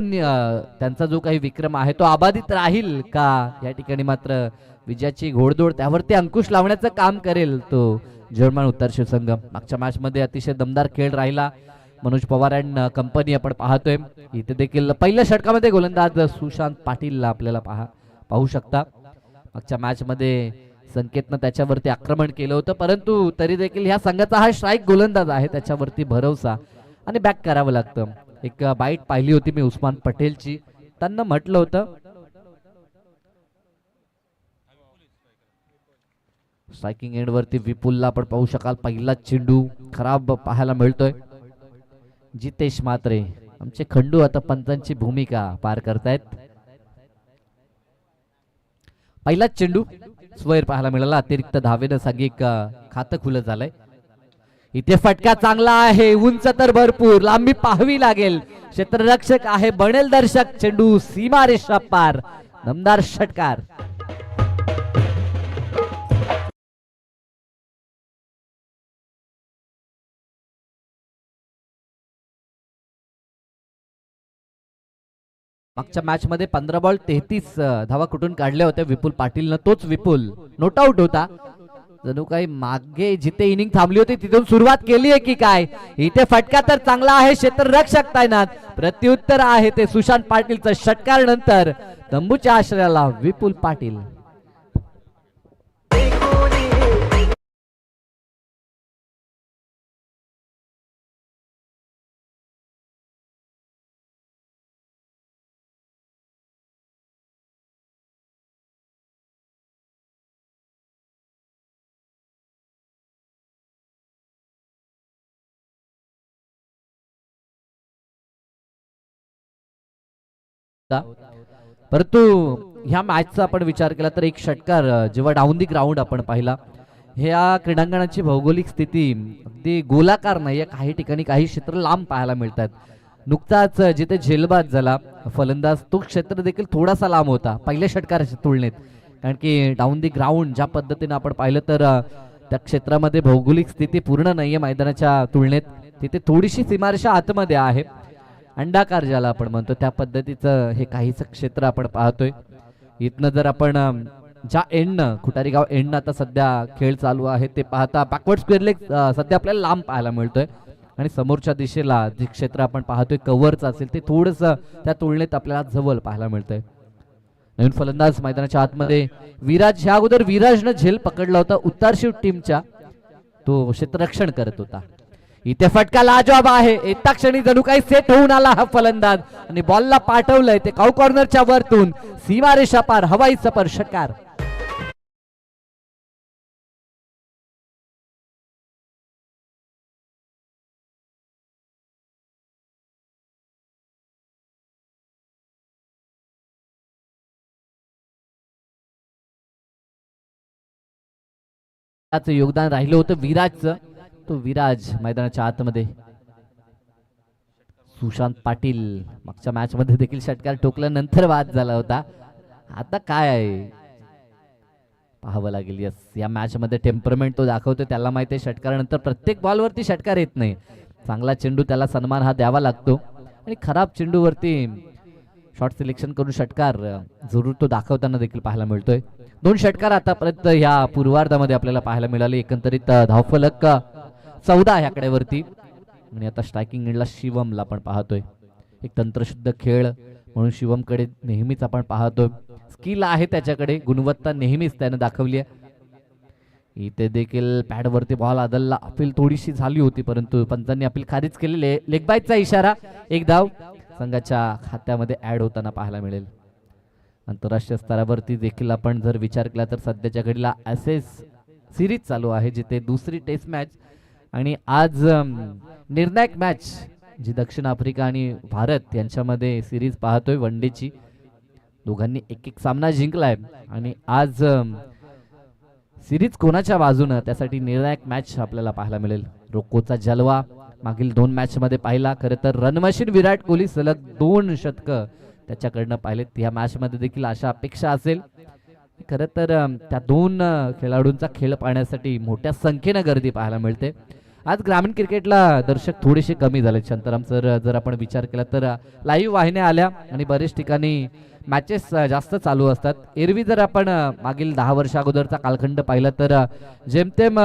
त्यांचा जो काही विक्रम आहे तो अबाधित राहील का या ठिकाणी मात्र विजयाची घोडदौड त्यावरती अंकुश लावण्याचं काम करेल तो जर्मन उत्तर शिवसंघ। मागच्या मॅच मध्ये अतिशय दमदार खेळ राहिला मनोज पवार अँड कंपनी आपण पाहतोय। इथे देखील पहिल्या षटकामध्ये गोलंदाज सुशांत पाटीलला आपल्याला पाहू शकता। मागच्या मॅच मध्ये संकेतनं त्याच्यावरती आक्रमण केलं होतं परंतु तरी देखील ह्या संघाचा हा स्ट्राईक गोलंदाज आहे त्याच्यावरती भरवसा आणि बॅक करावं लागतं। एक बाईट पाहिली होती मी उस्मान पटेलची, त्यांना म्हटलं होतं स्ट्रायकिंग एंड वरती विपुलला आपण पाहू शकाल पहिला चेंडू खराब पाहायला मिळतोय। जितेश मात्रे आमचे खंडू आता पंचांची भूमिका पार करतायत। पहिला चेंडू स्क्वेअर पाहायला मिळाला, अतिरिक्त धावेनं सांघिक खातं खुलं झालंय। इथे फटका चांगला आहे, उंच तर भरपूर, लांबी पाहावी लागेल, क्षेत्ररक्षक आहे, बनेल दर्शक, चेंडू सीमारेषा पार, दमदार षटकार। मागच्या मॅच मध्ये 15 बॉल 33 धावा कुठून काढल्या होत्या विपुल पाटीलनं, तोच विपुल नोट आउट होता। जणू काही मागे जिथे इनिंग थांबली होती तिथून सुरुवात केली आहे की काय। इथे फटका तर चांगला आहे, क्षेत्ररक्षक तैनात, प्रत्युत्तर आहे ते सुशांत पाटीलचं षटकार नंतर तंबूच्या आश्रयाला विपुल पाटील। परंतु ह्या मॅचचा आपण विचार केला तर एक षटकार जेव्हा डाऊन दी ग्राउंड आपण पाहिला, ह्या क्रीडांगणाची भौगोलिक स्थिती अगदी गोलाकार नाही, काही ठिकाणी काही क्षेत्र लांब पाहायला मिळतात। नुकताच जिथे झेलबाद झाला फलंदाज तो क्षेत्र देखील थोडासा लांब होता पहिल्या षटकाराच्या तुलनेत, कारण की डाऊन दी ग्राउंड ज्या पद्धतीने आपण पाहिलं तर त्या क्षेत्रामध्ये भौगोलिक स्थिती पूर्ण नाहीये मैदानाच्या तुलनेत, तिथे थोडीशी सीमारेषा आतमध्ये आहे, अंडाकार ज्याला आपण म्हणतो त्या पद्धतीचं हे काहीच क्षेत्र आपण पाहतोय। इथनं जर आपण ज्या एंडनं खुटारी गाव एंडनं आता सध्या खेळ चालू आहे ते पाहता बॅकवर्ड स्क्वेअर लेग सध्या आपल्याला लांब पाहायला मिळतोय आणि समोरच्या दिशेला जे क्षेत्र आपण पाहतोय कव्हरचं असेल ते थोडंसं त्या तुलनेत आपल्याला जवळ पाहायला मिळतंय। नवीन फलंदाज मैदानाच्या आतमध्ये विराज, ह्या अगोदर विराजनं झेल पकडला होता उत्तरशिव टीमच्या, तो क्षेत्ररक्षण करत होता। इथे फटका लाजवाब आहे, एका क्षणी जणू काही सेट होऊन आला हा फलंदाज आणि बॉलला पाठवलंय ते काउ कॉर्नरच्या वरतून सीमारेषा पार, हवाई सफर षटकार। त्याचं योगदान राहिलं होतं विराजचं, तो विराज मैदानाच्या आतमध्ये। सुशांत पाटील मागच्या मॅच मध्ये देखील षटकार ठोकल्यानंतर वाद झाला होता, आता काय आहे पाहावं लागेल। यस, या मॅच मध्ये टेम्परमेंट तो दाखवतो, त्याला माहिती आहे षटकारानंतर प्रत्येक बॉलवरती षटकार येत नाही, चांगला चेंडू त्याला सन्मान हा द्यावा लागतो आणि खराब चेंडूवरती शॉर्ट सिलेक्शन करून षटकार जरूर तो दाखवताना देखील पाहायला मिळतोय। 2 षटकार आतापर्यंत ह्या पूर्वार्धामध्ये आपल्याला पाहायला मिळाले, एकंदरीत धावफलक 14 ह्याकडेवरती आणि आता स्ट्रायकिंग एंडला शिवमला आपण पाहतोय, एक तंत्रशुद्ध खेळ म्हणून शिवमकडे नेहमीच आपण पाहतोय, स्किल आहे त्याच्याकडे, गुणवत्ता नेहमीच त्याने दाखवली आहे। इथे देखील पॅडवरती बॉल आदलला अपील थोडीशी झाली होती परंतु पंचांनी अपील खारिज केलेले, लेग बायचा इशारा, एक धाव संघाच्या खात्यामध्ये ऍड होताना पाहायला मिळेल। आंतरराष्ट्रीय स्तरावरती देखील आपण जर विचार केला तर सध्याच्या घडीला एसएस सिरीज चालू आहे, जिथे दुसरी टेस्ट मॅच आणि आज निर्णायक मॅच जी दक्षिण आफ्रिका आणि भारत यांच्यामध्ये सिरीज पाहतोय वनडेची, दोघांनी एक एक सामना जिंकलाय आणि आज सिरीज कोणाच्या बाजूनं त्यासाठी निर्णायक मॅच आपल्याला पाहायला मिळेल। रोकोचा जलवा मागील 2 मॅच मध्ये पाहिला, खरं तर रनमशीन विराट कोहली सलग 2 शतकं त्याच्याकडनं पाहिलेत, या मॅच मध्ये देखील अशा अपेक्षा असेल। खरं तर त्या 2 खेळाडूंचा खेळ पाहण्यासाठी मोठ्या संख्येनं गर्दी पाहायला मिळते आज ग्रामीण क्रिकेटला दर्शक थोडेसे कमी झाले. शांताराम सर, जर आपण विचार केला तर लाईव्ह वाहिन्या आल्या आणि बरेच ठिकाणी मॅचेस जास्त चालू असतात. एरवी जर आपण मागील 10 वर्ष अगोदरचा कालखंड पाहिला तर जेमतेम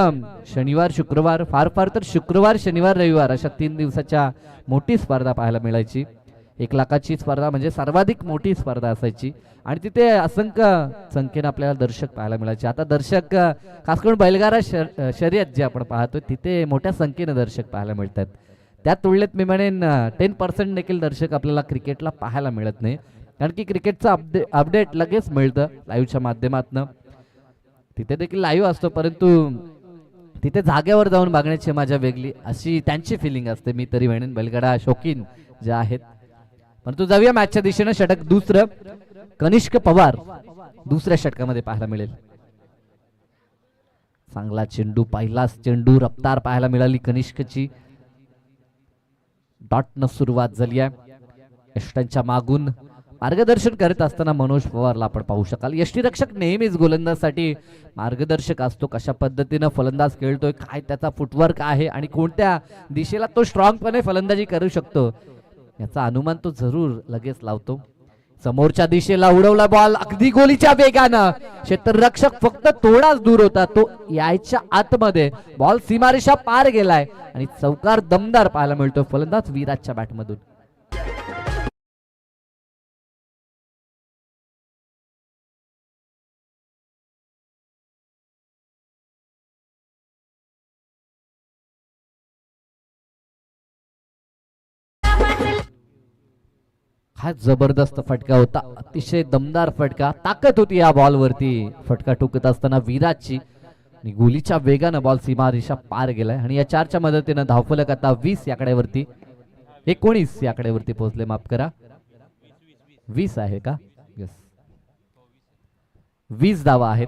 शनिवार शुक्रवार, फार फार तर शुक्रवार शनिवार रविवार अशा 3 दिवसाच्या मोठी स्पर्धा पाहायला मिळायची. 1 लाखाची स्पर्धा म्हणजे सर्वाधिक मोठी स्पर्धा असायची आणि तिथे असंख्य संख्येने आपल्याला दर्शक पाहायला मिळायचे. आता दर्शक खास करून बैलगाडा शर्यत जे आपण पाहतोय तिथे मोठ्या संख्येने दर्शक पाहायला मिळतात. त्या तुलनेत मी म्हणेन 10% देखील दर्शक आपल्याला क्रिकेटला पाहायला मिळत नाही. कारण की क्रिकेटचं अपडेट लगेच मिळतं लाईव्हच्या माध्यमातून. तिथे देखील लाईव्ह असतो, परंतु तिथे जागेवर जाऊन बघण्याची मजा वेगळी अशी त्यांची फिलिंग असते. मी तरी म्हणेन बैलगाडा शौकीन जे आहेत. परंतु जाऊया मॅचच्या दिशेनं. षटक दुसरं कनिष्क पवार दुसऱ्या षटकामध्ये पाहायला मिळेल. चांगला चेंडू, पहिलाच चेंडू, रफ्तार पाहायला मिळाली कनिष्कची. डॉटनं सुरुवात झाली आहे. यष्टांच्या मागून मार्गदर्शन करत असताना मनोज पवारला आपण पाहू शकाल. यष्टीरक्षक नेहमीच गोलंदाजसाठी मार्गदर्शक असतो. कशा पद्धतीनं फलंदाज खेळतोय, काय त्याचा फुटवर्क आहे आणि कोणत्या दिशेला तो स्ट्रॉंगपणे फलंदाजी करू शकतो याचा अनुमान तो जरूर लगेच लावतो. समोरच्या दिशेला उडवला बॉल अगदी गोलीच्या वेगानं. क्षेत्ररक्षक फक्त थोडाच दूर होता, तो यायच्या आतमध्ये बॉल सीमारेषा पार गेलाय आणि चौकार दमदार पाहायला मिळतो फलंदाज विराजच्या बॅटमधून. हा जबरदस्त फटका होता, अतिशय दमदार फटका. ताकद होती या बॉल वरती. फटका ठोकत असताना विराजची आणि गोलीच्या वेगानं बॉल सीमारेषा पार गेलाय आणि या 4च्या मदतीनं धावफलक आता 20 या आकड्यावरती 19 या आकड्यावरती पोहोचले. माफ करा, 20 आहे का? यस, 20 धावा आहेत.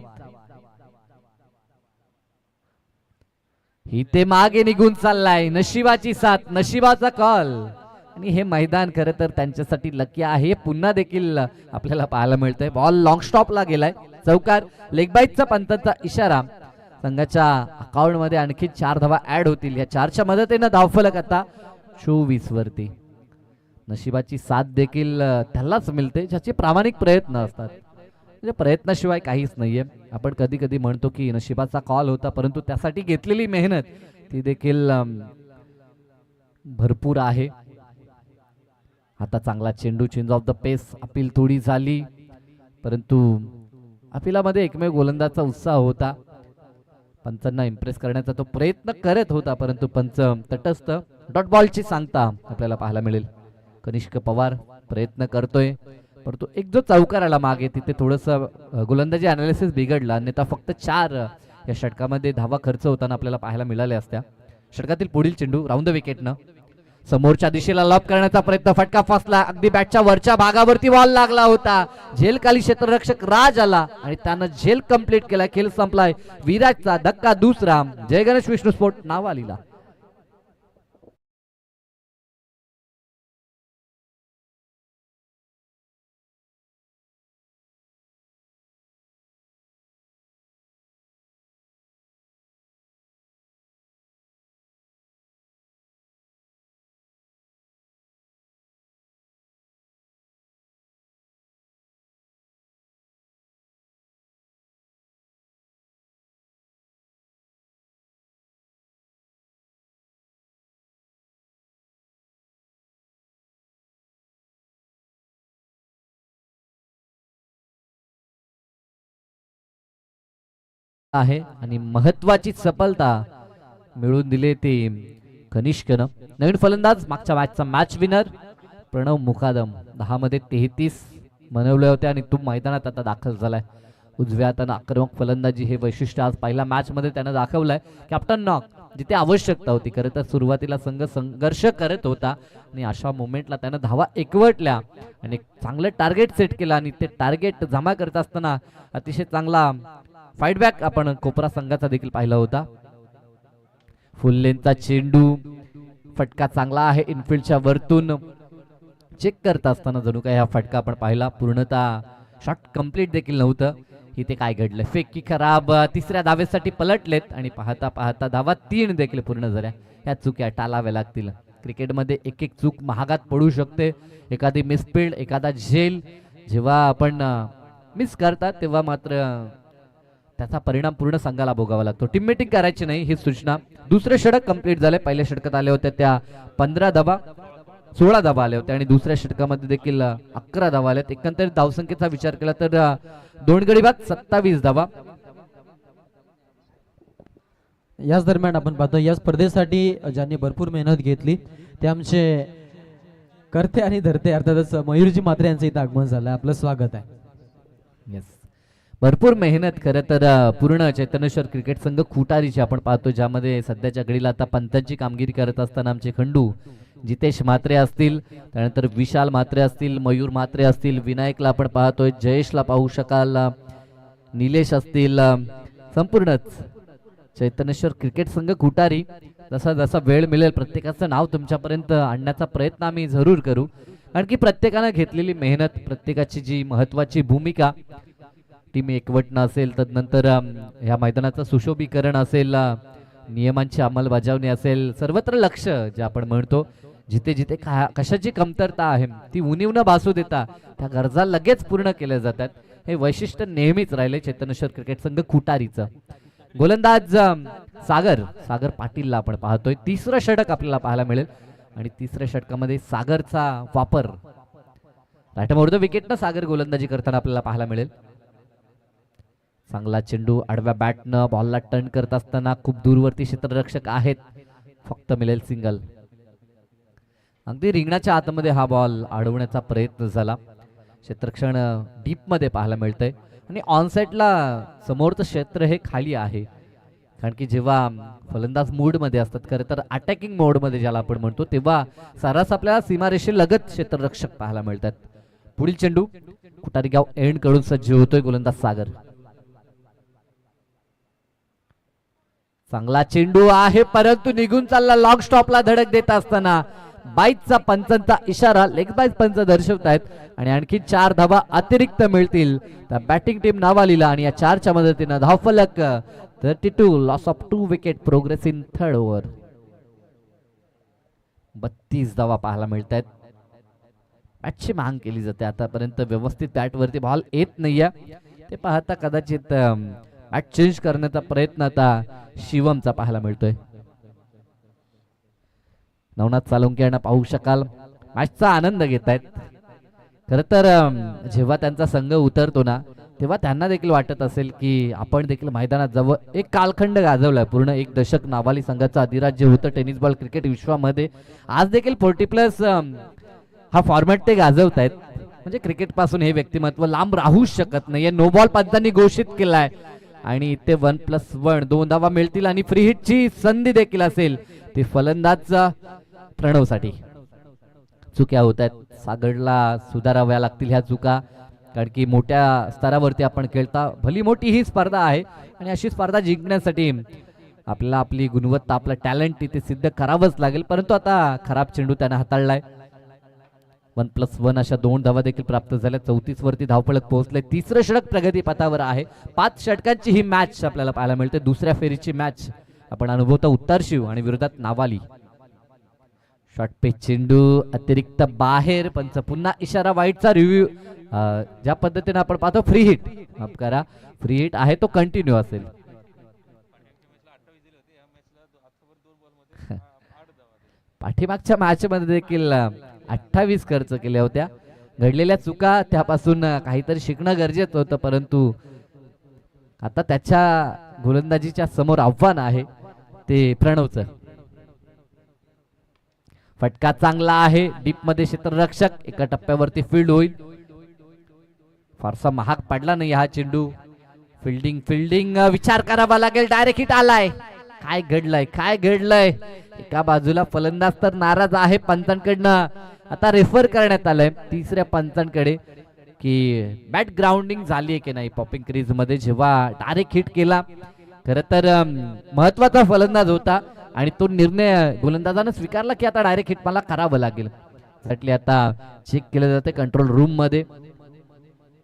इथे मागे निघून चाललाय. नशिबाची साथ, नशिबाचा कॉल आणि हे मैदान खरं तर त्यांच्यासाठी लकी आहे. पुन्हा देखील आपल्याला पाहायला मिळतंय. बॉल लॉंग स्टॉपला गेलाय. चौकार. लेग बाईटचा पंतांचा इशारा. संघाच्या अकाउंट मध्ये आणखी 4 धावा ऍड होतील. या 4च्या मदतीनं धावफलक आता 24 वरती. नशिबाची साथ देखील त्यालाच मिळते ज्याचे प्रामाणिक प्रयत्न असतात. म्हणजे प्रयत्नाशिवाय काहीच नाहीये. आपण कधी कधी म्हणतो की नशिबाचा कॉल होता, परंतु त्यासाठी घेतलेली मेहनत ती देखील भरपूर आहे. आता चांगला चेंडू, change of the pace. Appeal थोडी झाली, परंतु अपिलामध्ये एकमेव गोलंदाजचा उत्साह होता. पंचांना इम्प्रेस करण्याचा तो प्रयत्न करत होता, परंतु पंच तटस्थ. डॉट बॉलची सांगता आपल्याला पाहायला मिळेल. कनिष्क पवार प्रयत्न करतोय, परंतु एक जो चौकार आला मागे तिथे थोडंसं गोलंदाजी अनालिसिस बिघडला. अन्यथा फक्त 4 या षटकामध्ये धावा खर्च होताना आपल्याला पाहायला मिळाल्या असत्या. षटकातील पुढील चेंडू राऊंड द विकेटनं समोरच्या दिशेला लॉब करण्याचा प्रयत्न. फटका फसला. अगदी बॅटच्या वरच्या भागावरती बॉल लागला होता. झेल खाली क्षेत्ररक्षक राज आला आणि त्यानं झेल कंप्लीट केला. खेळ संपलाय. विराजचा धक्का दुसरा. जय गणेश विष्णू स्पोर्ट नावालीला. आहे आणि महत्वाची सफलता मिळवून दिली ती कनिष्कनं. नवीन फलंदाज मागच्या मॅचचा मॅच विनर प्रणव मुकादम. 10 मध्ये 33 मनवले होते आणि तो मैदानात आता दाखल झालाय. उजव्या हाताने आक्रमक फलंदाजी हे वैशिष्ट्य आज पहिल्या मॅच मध्ये त्यानं दाखवलंय. कॅप्टन नॉक जिथे आवश्यकता होती, खरं तर सुरुवातीला संघ संघर्ष करत होता आणि अशा मोमेंटला त्यानं धावा एकवटल्या आणि चांगलं टार्गेट सेट केलं आणि ते टार्गेट जमा करत असताना अतिशय चांगला फाईटबॅक आपण कोपरा संघाचा देखील पाहिला होता. फुल लेनचा चेंडू, फटका चांगला आहे. इनफिल्डच्या वरतून चेक करत असताना जणू काही हा फटका आपण पाहिला. पूर्णतः शॉट कंप्लीट देखील नव्हतं. इथे काय घडलं, फेकी खराब, तिसऱ्या धावेसाठी पलटलेत आणि पाहता पाहता धावा 3 देखील पूर्ण झाल्या. ह्या चुक्या टाळाव्या लागतील. क्रिकेटमध्ये एक एक चूक महागात पडू शकते. एखादी मिसफिल्ड, एखादा झेल जेव्हा आपण मिस करतात तेव्हा मात्र त्याचा परिणाम पूर्ण संघाला भोगावा लागतो. टीम मीटिंग करायची नाही ही सूचना. दुसरे षटक कंप्लीट झाले. पहिल्या षटकात आले होते त्या 15 धावा, 16 धावा आले होते आणि दुसऱ्या षटकामध्ये देखील 11 धावा आल्यात. एकंदरीत धावसंख्येचा विचार केला तर 2 गडी बाद 27 धावा. याच दरम्यान आपण पाहतो या स्पर्धेसाठी ज्यांनी भरपूर मेहनत घेतली ते आमचे करते आणि धरते अर्थातच मयूरजी म्हात्रे यांचं इथं आगमन झालं. आपलं स्वागत आहे. येस, भरपूर मेहनत खरं तर पूर्ण चैतन्येश्वर क्रिकेट संघ खुटारीची आपण पाहतो, ज्यामध्ये सध्याच्या घडीला आता पंचांची कामगिरी करत असताना आमचे खंडू जितेश म्हात्रे असतील, त्यानंतर विशाल म्हात्रे असतील, मयूर म्हात्रे असतील, विनायकला आपण पाहतोय, जयेशला पाहू शकाल, निलेश असतील, संपूर्णच चैतन्येश्वर क्रिकेट संघ खुटारी. जसा जसा वेळ मिळेल प्रत्येकाचं नाव तुमच्यापर्यंत आणण्याचा प्रयत्न आम्ही जरूर करू, कारण की प्रत्येकानं घेतलेली मेहनत, प्रत्येकाची जी महत्वाची भूमिका, टीम एकवटणं असेल, तदनंतर ह्या मैदानाचं सुशोभीकरण असेल, नियमांची अंमलबजावणी असेल, सर्वत्र लक्ष जे आपण म्हणतो, जिथे जिथे कशाची कमतरता आहे ती उणीव न भासू देता त्या गरजा लगेच पूर्ण केल्या जातात. हे वैशिष्ट्य नेहमीच राहिले चैतन्येश्वर क्रिकेट संघ खुटारीचं. गोलंदाज सागर पाटीलला आपण पाहतोय. तिसरं षटक आपल्याला पाहायला मिळेल आणि तिसऱ्या षटकामध्ये सागरचा वापर, राईटमोर विकेटनं सागर गोलंदाजी करताना आपल्याला पाहायला मिळेल. चांगला चेंडू आडव्या बॅटनं बॉलला टर्न करत असताना खूप दूरवरती क्षेत्ररक्षक आहेत, फक्त मिळेल सिंगल. अगदी रिंगणाच्या आतमध्ये हा बॉल अडवण्याचा प्रयत्न झाला. क्षेत्ररक्षण डीप मध्ये पाहायला मिळतंय आणि ऑनसाइडला समोरचं क्षेत्र हे खाली आहे, कारण की जेव्हा फलंदाज मोड मध्ये असतात, खरं तर अटॅकिंग मोड मध्ये ज्याला आपण म्हणतो, तेव्हा सारास आपल्याला सीमारेषेलगत क्षेत्ररक्षक पाहायला मिळतात. पुढील चेंडू कुटारी गाव एंड कडून सज्ज होतोय गोलंदाज सागर. चांगला चेंडू आहे परंतु निघून चालला. लॉंग स्टॉपला धडक देत असताना बाईचा पंचांचा इशारा लेग बाईज पंच दर्शवतायत आणि आणखी 4 धावा अतिरिक्त मिळतील त्या बॅटिंग टीम नावालीला आणि या 4च्या मदतीनं धावफलक 32, loss of 2 wicket, progress in third over. 32 धावा पाहायला मिळत आहेत. बॅटची मांग केली जाते, आतापर्यंत व्यवस्थित बॅटवरती बॉल येत नाहीये. ते पाहता कदाचित बॅट चेंज करण्याचा प्रयत्न आता शिवमचा पाहायला मिळतोय. नवनाथ सालुंके यांना पाहू शकाल, मॅचचा आनंद घेत आहेत. खरं तर जेव्हा त्यांचा संघ उतरतो ना, तेव्हा त्यांना देखील वाटत असेल की आपण देखील मैदानात जावं. एक कालखंड गाजवलाय, पूर्ण 1 दशक नावाली संघाचं अधिराज्य होतं टेनिस बॉल क्रिकेट विश्वामध्ये. आज देखील 40+ हा फॉर्मॅट ते गाजवत आहेत. म्हणजे क्रिकेट पासून हे व्यक्तिमत्व लांब राहूच शकत नाही. नो बॉल पंचांनी घोषित केलाय आणि इथे 1+1 2 धावा मिळतील आणि फ्री हिटची संधी देखील असेल ती फलंदाज प्रणवसाठी. चुक्या होत आहेत, सागरला सुधाराव्या लागतील ह्या चुका, कारण की मोठ्या स्तरावरती आपण खेळता. भली मोठी ही स्पर्धा आहे आणि अशी स्पर्धा जिंकण्यासाठी आपल्याला आपली गुणवत्ता, आपलं टॅलेंट तिथे सिद्ध करावंच लागेल. परंतु आता खराब चेंडू त्याने हाताळलाय. 1+1 अशा 2 धावा देखील प्राप्त झाल्या. 34 वरती धावफलक पोहोचले. तिसरं षटक प्रगतीपथावर आहे. 5 षटकांची ही मॅच आपल्याला पाहायला मिळते. दुसऱ्या फेरीची मॅच आपण अनुभवता उत्तरशिव आणि विरोधात नावाली. शॉर्ट पे चेंडू अतिरिक्त बाहेर, पंच पुन्हा इशारा, वाईटचा रिव्ह्यू. ज्या पद्धतीने आपण पाहतो फ्री हिट, माफ करा, फ्री हिट आहे तो कंटिन्यू असेल. पाठीमागच्या मॅच मध्ये देखील 28 खर्च केल्या होत्या. घडलेल्या चुका त्यापासून काहीतरी शिकणं गरजेचं होतं, परंतु आता त्याच्या गोलंदाजीच्या समोर आव्हान आहे ते प्रणवचं. फटका चांगला आहे, डीप मध्ये क्षेत्ररक्षक, एका टप्प्यावरती फील्ड होईल. फारसा महाग पडला नाही हा चेंडू. फिल्डिंग विचार करावा लागेल. डायरेक्ट हिट आलाय. काय घडलंय. एका बाजूला फलंदाज तर नाराज आहे पंचांकडनं. आता रेफर करण्यात आलंय तिसऱ्या पंचांकडे की बॅट ग्राउंडिंग झालीये की नाही पॉपिंग क्रीज मध्ये जेव्हा डायरेक्ट हिट केला. खरं तर महत्वाचा फलंदाज होता आणि तो निर्णय गोलंदाजानं स्वीकारला की आता डायरेक्ट हिट मला करावं लागेल. आता चेक केलं जाते कंट्रोल रूम मध्ये.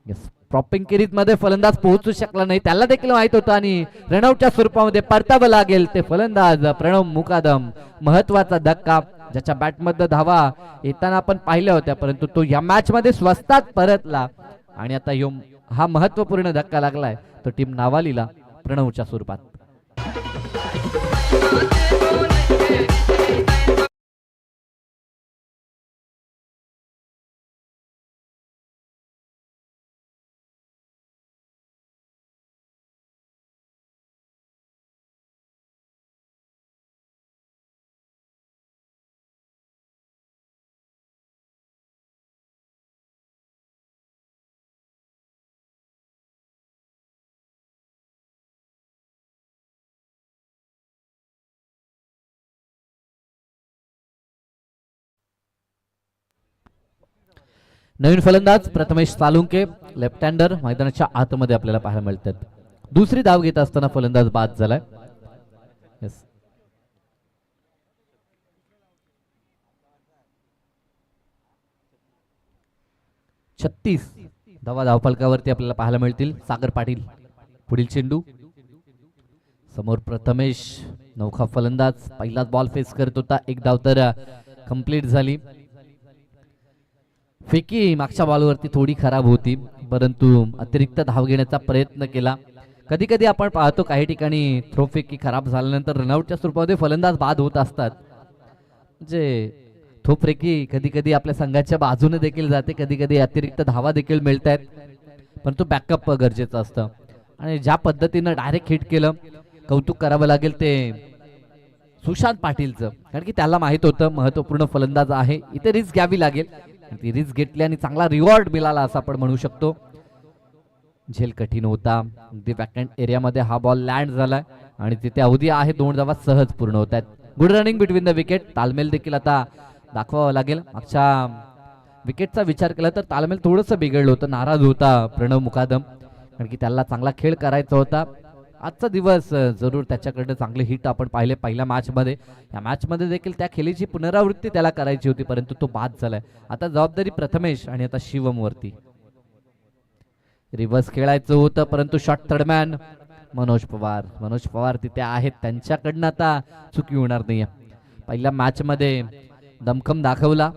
प्रॉपिंग किरीत मध्ये फलंदाज पोहोचू शकला नाही, त्याला देखील माहित होतं आणि रनआउटच्या स्वरूपामध्ये परतावं लागेल ते फलंदाज प्रणव मुकादम. महत्वाचा धक्का, ज्याच्या बॅटमध्ये धावा येताना आपण पाहिल्या होत्या, परंतु तो या मॅच मध्ये स्वस्तात परतला आणि आता हा महत्वपूर्ण धक्का लागलाय तो टीम नावालीला प्रणवच्या स्वरूपात. नवीन फलंदाज प्रथमेश सालुंके, लेफ्ट हँडर, मैदानाच्या आतमध्ये आपल्याला पाहायला मिळतात. दुसरी धाव घेत असताना फलंदाज बाद झालाय. 36 धावा धावफलकावरती आपल्याला पाहायला मिळतील. सागर पाटील पुढील चेंडू, समोर प्रथमेश नौखा फलंदाज, पहिलाच बॉल फेस करत होता. एक धाव तर कंप्लीट झाली. फेकी मागच्या बॉलवरती थोडी खराब होती, परंतु अतिरिक्त धाव घेण्याचा प्रयत्न केला. कधी कधी आपण पाहतो काही ठिकाणी थ्रो फेकी खराब झाल्यानंतर रनआउटच्या स्वरूपामध्ये फलंदाज बाद होत असतात. म्हणजे थ्रो फेकी कधी कधी आपल्या संघाच्या बाजूने देखील जाते, कधी कधी अतिरिक्त धावा देखील मिळत आहेत, परंतु बॅकअप गरजेचं असतं. आणि ज्या पद्धतीनं डायरेक्ट हिट केलं, कौतुक करावं लागेल ते सुशांत पाटीलचं, कारण की त्याला माहित होतं महत्वपूर्ण फलंदाज आहे, इथे रिस्क घ्यावी लागेल. ती रिस्क घेतली आणि चांगला रिवॉर्ड मिळाला असं आपण म्हणू शकतो. झेल कठीण होता, अगदी बॅकहँड एरियामध्ये हा बॉल लँड झालाय आणि तिथे अवधी आहे 2 धावा सहज पूर्ण होत आहेत. Good running between the wicket. तालमेल देखील आता दाखवावा लागेल. मागच्या विकेटचा विचार केला तर तालमेल थोडंसं बिघडलं होतं, नाराज होता प्रणव मुकादम, कारण की त्याला चांगला खेळ करायचा होता. आजचा दिवस जरूर त्याच्याकडे चांगले हिट आपण पाहिले पहिल्या मॅचमध्ये. या मॅचमध्ये देखील त्या खेळीची पुनरावृत्ती त्याला करायची होती, परंतु तो बाद झालाय. आता जबाबदारी प्रथमेश आणि आता शिवम वरती. रिव्हर्स खेळायचं होतं, परंतु शॉट थर्डमॅन मनोज पवार तिथे आहेत, त्यांच्याकडनं आता चुकी होणार नाहीये. पहिल्या मॅच मध्ये दमखम दाखवला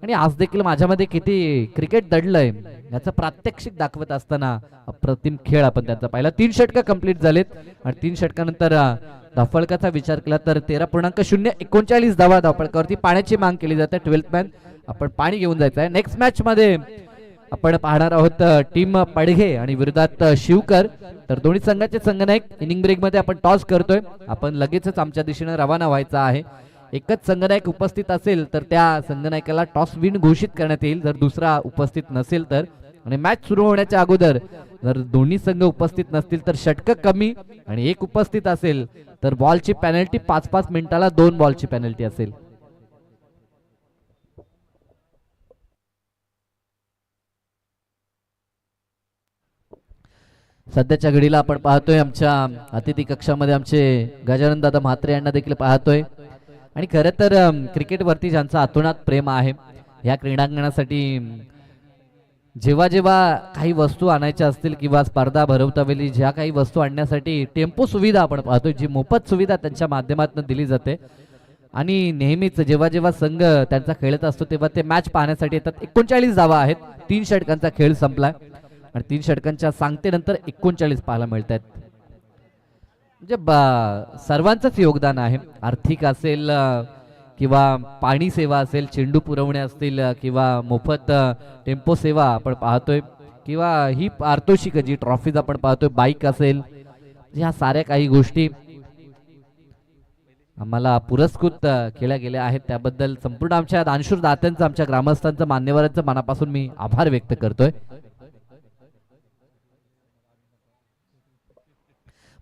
आणि आज देखील माझ्यामध्ये किती क्रिकेट दडलंय याचं प्रात्यक्षिक दाखवत असताना अप्रतिम खेळ आपण त्यांचा पाहिला. 3 षटकं कंप्लीट झालेत आणि 3 षटकानंतर धावफलकाचा विचार केला तर 13.039 धावा धावफलकावरती. पाण्याची माग केली जाते. 12th मॅन आपण पाणी घेऊन जायचं आहे. नेक्स्ट मॅच मध्ये आपण पाहणार आहोत टीम पडघे आणि विरोधात शिवकर. तर दोन्ही संघाचे संघनायक इनिंग ब्रेक मध्ये आपण टॉस करतोय. आपण लगेचच आमच्या दिशेने रवाना व्हायचा आहे. एकच संघनायक उपस्थित असेल तर त्या संघनायकाला टॉस विन घोषित करण्यात येईल, जर दुसरा उपस्थित नसेल तर. आणि मॅच सुरू होण्याच्या अगोदर जर दोन्ही संघ उपस्थित नसतील तर षटक कमी आणि एक उपस्थित असेल तर बॉलची पेनल्टी 5-5 मिनिटाला 2 बॉलची पेनल्टी असेल. सध्याच्या घडीला आपण पाहतोय आमच्या अतिथी कक्षामध्ये आमचे गजानन दादा म्हात्रे यांना देखील पाहतोय. आणि खरं तर क्रिकेटवरती ज्यांचं अतोनात प्रेम आहे, ह्या क्रीडांगणासाठी जेव्हा जेव्हा काही वस्तू आणायच्या असतील किंवा स्पर्धा भरवतावेळी ज्या काही वस्तू आणण्यासाठी टेम्पो सुविधा आपण पाहतोय, जी मोफत सुविधा त्यांच्या माध्यमातून दिली जाते. आणि नेहमीच जेव्हा जेव्हा संघ त्यांचा खेळत असतो तेव्हा ते मॅच पाहण्यासाठी येतात. 39 धावा आहेत. 3 षटकांचा खेळ संपलाय आणि 3 षटकांच्या सांगतेनंतर 39 पाहायला मिळत आहेत. म्हणजे सर्वांचंच योगदान आहे. आर्थिक असेल किंवा पाणी सेवा असेल, चेंडू पुरवणे असतील किंवा मोफत टेम्पो सेवा आपण पाहतोय, किंवा ही पारितोषिक जी ट्रॉफीज आपण पाहतोय, बाईक असेल, ह्या साऱ्या काही गोष्टी आम्हाला पुरस्कृत केल्या गेल्या आहेत. त्याबद्दल संपूर्ण आमच्या दानशूर दात्यांचं, आमच्या ग्रामस्थांचं, मान्यवरांचं मनापासून मी आभार व्यक्त करतोय.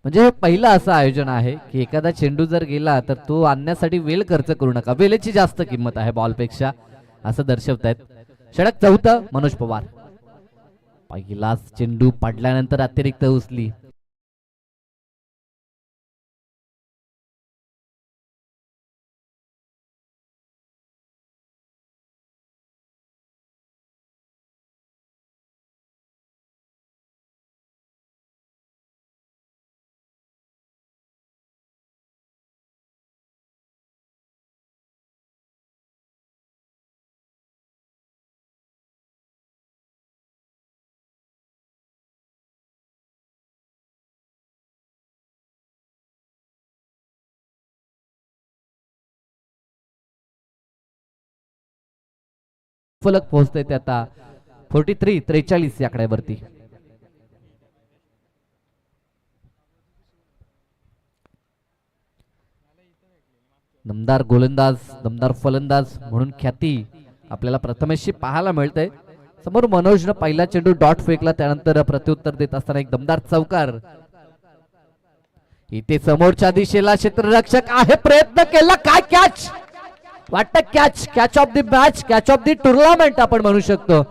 म्हणजे हे पहिलं असं आयोजन आहे की एखादा चेंडू जर गेला तर तो आणण्यासाठी वेळ खर्च करू नका, वेळेची जास्त किंमत आहे बॉलपेक्षा, असं दर्शवतायत. षटक 4 मनोज पवार. पहिलाच चेंडू पडल्यानंतर अतिरिक्त उचली. धावफलक पोहोचते ते आता 43 या आकड्यावरती. दमदार गोलंदाज, दमदार फलंदाज म्हणून ख्याती आपल्याला प्रथमेशची पाहायला मिळते. समोर मनोजनं पहिला चेंडू डॉट फेकला, त्यानंतर प्रत्युत्तर देत असताना एक दमदार चौकार. इथे समोरच्या दिशेला क्षेत्ररक्षक आहे, प्रयत्न केला, काय कॅच वाटतं, catch of the match, catch of the tournament आपण म्हणू शकतो.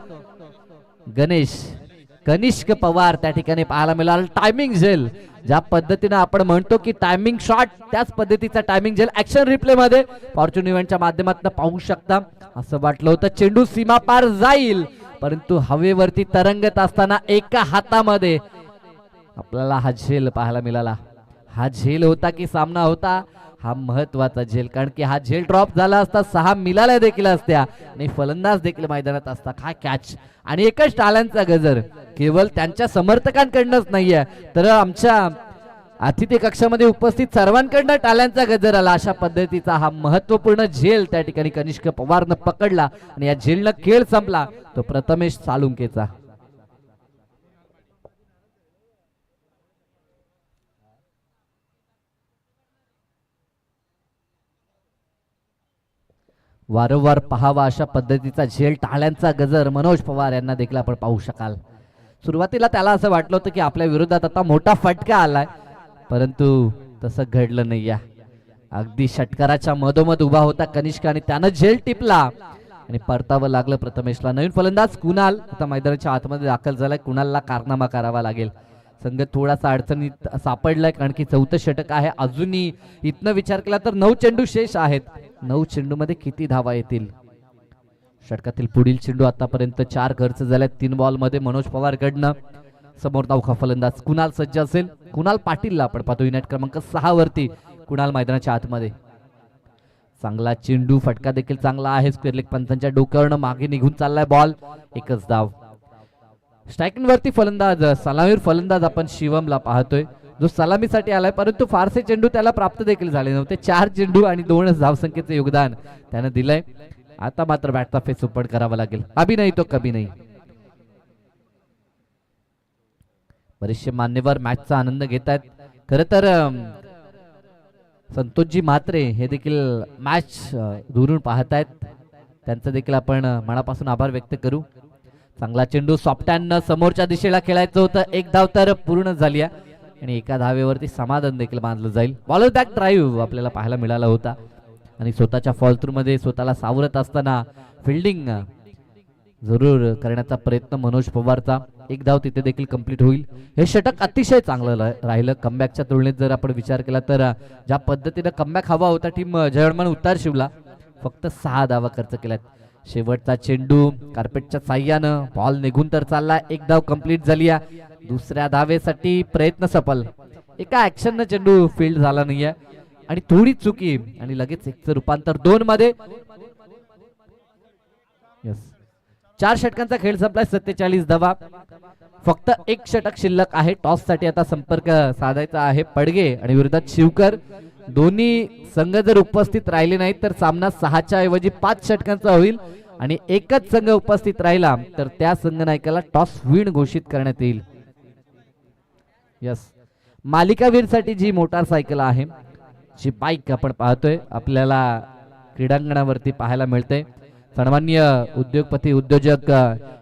कनिष्क पवार त्या ठिकाणी पाहायला मिळाला. टायमिंग झेल ज्या पद्धतीने आपण म्हणतो की टायमिंग शॉट, त्याच पद्धतीचा टायमिंग झेल ऍक्शन रिप्ले मध्ये फॉर्च्यून इव्हेंटच्या माध्यमातून पाहू शकता. असं वाटलं होतं चेंडू सीमा पार जाईल, परंतु हवेवरती तरंगत असताना एका हातामध्ये आपल्याला हा झेल पाहायला मिळाला. हा झेल होता की सामना होता, हा महत्वाचा झेल, कारण की हा झेल ड्रॉप झाला असता 6 मिळाल्या देखील असत्या आणि फलंदाज देखील मैदानात असता. काय कॅच आणि एकच टाळ्यांचा गजर केवळ त्यांच्या समर्थकांकडनंच नाहीये, तर आमच्या अतिथी कक्षामध्ये उपस्थित सर्वांकडनं टाळ्यांचा गजर आला. अशा पद्धतीचा हा महत्वपूर्ण झेल त्या ठिकाणी कनिष्क पवारनं पकडला आणि या झेलनं खेळ संपला तो प्रथमेश साळुंकेचा. वारंवार पहावा अशा पद्धतीचा झेल, टाळ्यांचा गजर मनोज पवार यांना देखील आपण पाहू शकाल. सुरुवातीला त्याला असं वाटलं होतं की आपल्या विरोधात आता मोठा फटका आलाय, परंतु तसं घडलं नाही. अगदी षटकाराच्या मधोमध उभा होता कनिष्क आणि त्यानं झेल टिपला आणि परतावं लागलं प्रथमेशला. नवीन फलंदाज कुणाल आता मैदानाच्या आतमध्ये दाखल झालाय. कुणालला कारनामा करावा लागेल. संघ थोडासा अडचणीत सापडलाय, कारण की 4थं षटक आहे. अजूनही इथनं विचार केला तर 9 चेंडू शेष आहेत. 9 चेंडू मध्ये किती धावा येतील. षटकातील पुढील चेंडू आतापर्यंत 4 खर्च झाल्यात 3 बॉल मध्ये मनोज पवार कडनं. समोर नौखा फलंदाज कुणाल सज्ज असेल. कुणाल पाटीलला आपण पाहतो युनिट क्रमांक 6 वरती. कुणाल मैदानाच्या आतमध्ये. चांगला चेंडू, फटका देखील चांगला आहे. स्क्वेअर लेग पंचांच्या डोक्यावरनं मागे निघून चाललाय बॉल. एकच धाव. स्ट्रायकिंग वरती फलंदाज, सलामीवर फलंदाज आपण शिवमला पाहतोय, जो सलामीसाठी आलाय, परंतु फारसे चेंडू त्याला प्राप्त देखील झाले नव्हते. 4 चेंडू आणि 2 धावसंख्येचं योगदान त्यानं दिलंय. आता मात्र बॅटचा फेस ओपन करावा लागेल. अभी नाही तो कभी नाही. बरेचसे मान्यवर मॅचचा आनंद घेत आहेत. खर तर संतोषजी म्हात्रे हे देखील मॅच दुरून पाहतायत, त्यांचं देखील आपण मनापासून आभार व्यक्त करू. चांगला चेंडू सॉफ्ट हँडनं समोरच्या दिशेला खेळायचं होतं. 1 धाव तर पूर्ण झाली आणि एका धावेवरती समाधान देखील बांधलं जाईल. बॉलर बॅक ड्राईव्ह आपल्याला पाहायला मिळाला होता आणि स्वतःच्या फॉल थ्रू मध्ये स्वतःला सावरत असताना फिल्डिंग जरूर करण्याचा प्रयत्न मनोज पवारचा. 1 धाव तिथे देखील कंप्लीट होईल. हे षटक अतिशय चांगलं राहिलं. कमबॅकच्या तुलनेत जर आपण विचार केला तर ज्या पद्धतीने कमबॅक हवा होता टीम जयवडमान उतार शिवला, फक्त 6 धावा खर्च केल्यात. शेवटचा चेंडू कार्पेटच्या साह्यानं बॉल निघून तर चालला. 1 धाव कंप्लीट झाली. दुसऱ्या धावेसाठी प्रयत्न सफल. एका ऍक्शननं चेंडू फील्ड झाला नाहीये आणि थोडी चुकी आणि लगेच 1चं रूपांतर 2 मध्ये. 4 षटकांचा खेळ संपलाय. 47 धावा. फक्त 1 षटक शिल्लक आहे. टॉस साठी आता संपर्क साधायचा आहे पडगे आणि विरोधात शिवकर. दोन्ही संघ जर उपस्थित राहिले नाहीत तर सामना 6च्या ऐवजी 5 षटकांचा होईल आणि एकच संघ उपस्थित राहिला तर त्या संघनायकाला टॉस विन घोषित करण्यात येईल. यस, मालिकावीर साठी जी मोटारसायकल आहे, जी बाईक आपण पाहतोय आपल्याला क्रीडांगणावरती पाहायला मिळते. सन्माननीय उद्योगपती उद्योजक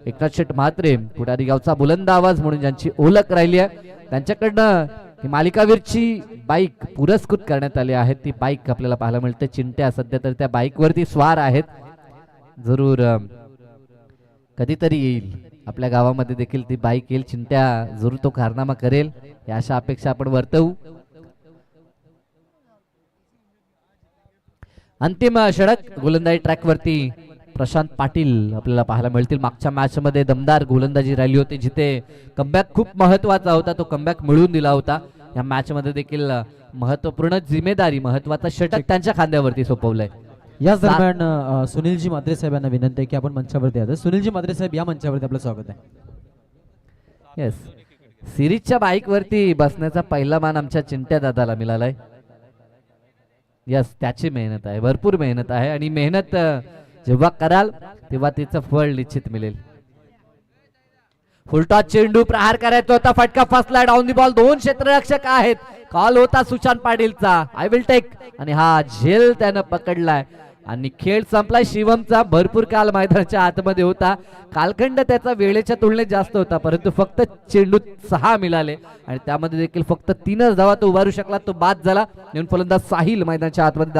एकनाथ शेठ म्हात्रे, कुडारी गावचा बुलंद आवाज म्हणून ज्यांची ओळख राहिली आहे, त्यांच्याकडनं ही मालिकावीरची बाईक पुरस्कृत करण्यात आली आहे. ती बाईक आपल्याला पाहायला मिळते. चिंट्या सध्या तर त्या बाईक वरती स्वार आहेत. जरूर कधीतरी येईल आपल्या गावामध्ये देखील ती बाईक येईल. चिंट्या जरूर तो कारनामा करेल या अशा अपेक्षा आपण वर्तवू. अंतिम षटक गोलंदाजी ट्रॅक वरती प्रशांत पाटील आपल्याला पाहायला मिळतील. मागच्या मॅच मध्ये दमदार गोलंदाजी राहिली होती, जिथे कमबॅक खूप महत्वाचा होता. तो कमबॅक मिळवून दिला होता. या मॅच मध्ये देखील महत्वपूर्ण जिम्मेदारी, महत्वाचा षटक त्यांच्या खांद्यावरती सोपवलंय. याच दरम्यान सुनीलजी म्हात्रे साहेब यांना विनंती आहे की आपण मंचावरती या. सुनीलजी म्हात्रे साहेब या मंचावरती आपलं स्वागत आहे. येस, सिरीजच्या बाईक वरती बसण्याचा पहिला मान आमच्या चिंट्या दादाला मिळालाय. यस, त्याची मेहनत आहे, भरपूर मेहनत आहे आणि मेहनत जेव्हा कराल तेव्हा तिचं फळ निश्चित मिळेल. फुलटॉस चेंडू प्रहार करायचा होता, फटका फसला, डाऊन दी बॉल. दोन क्षेत्ररक्षक आहेत, कॉल होता सुशांत पाटीलचा, आय विल टेक, आणि हा झेल त्यानं पकडलाय आणि खेळ संपलाय. शिवमचा भरपूर काल मैदानाच्या आतमध्ये होता, कालखंड त्याचा वेळेच्या तुलनेत जास्त होता, परंतु फक्त चेंडू 6 मिळाले आणि त्यामध्ये देखील फक्त 3च धावा तो उभारू शकला, तो बाद झाला. म्हणून फलंदाज साहिल मैदानाच्या आतमध्ये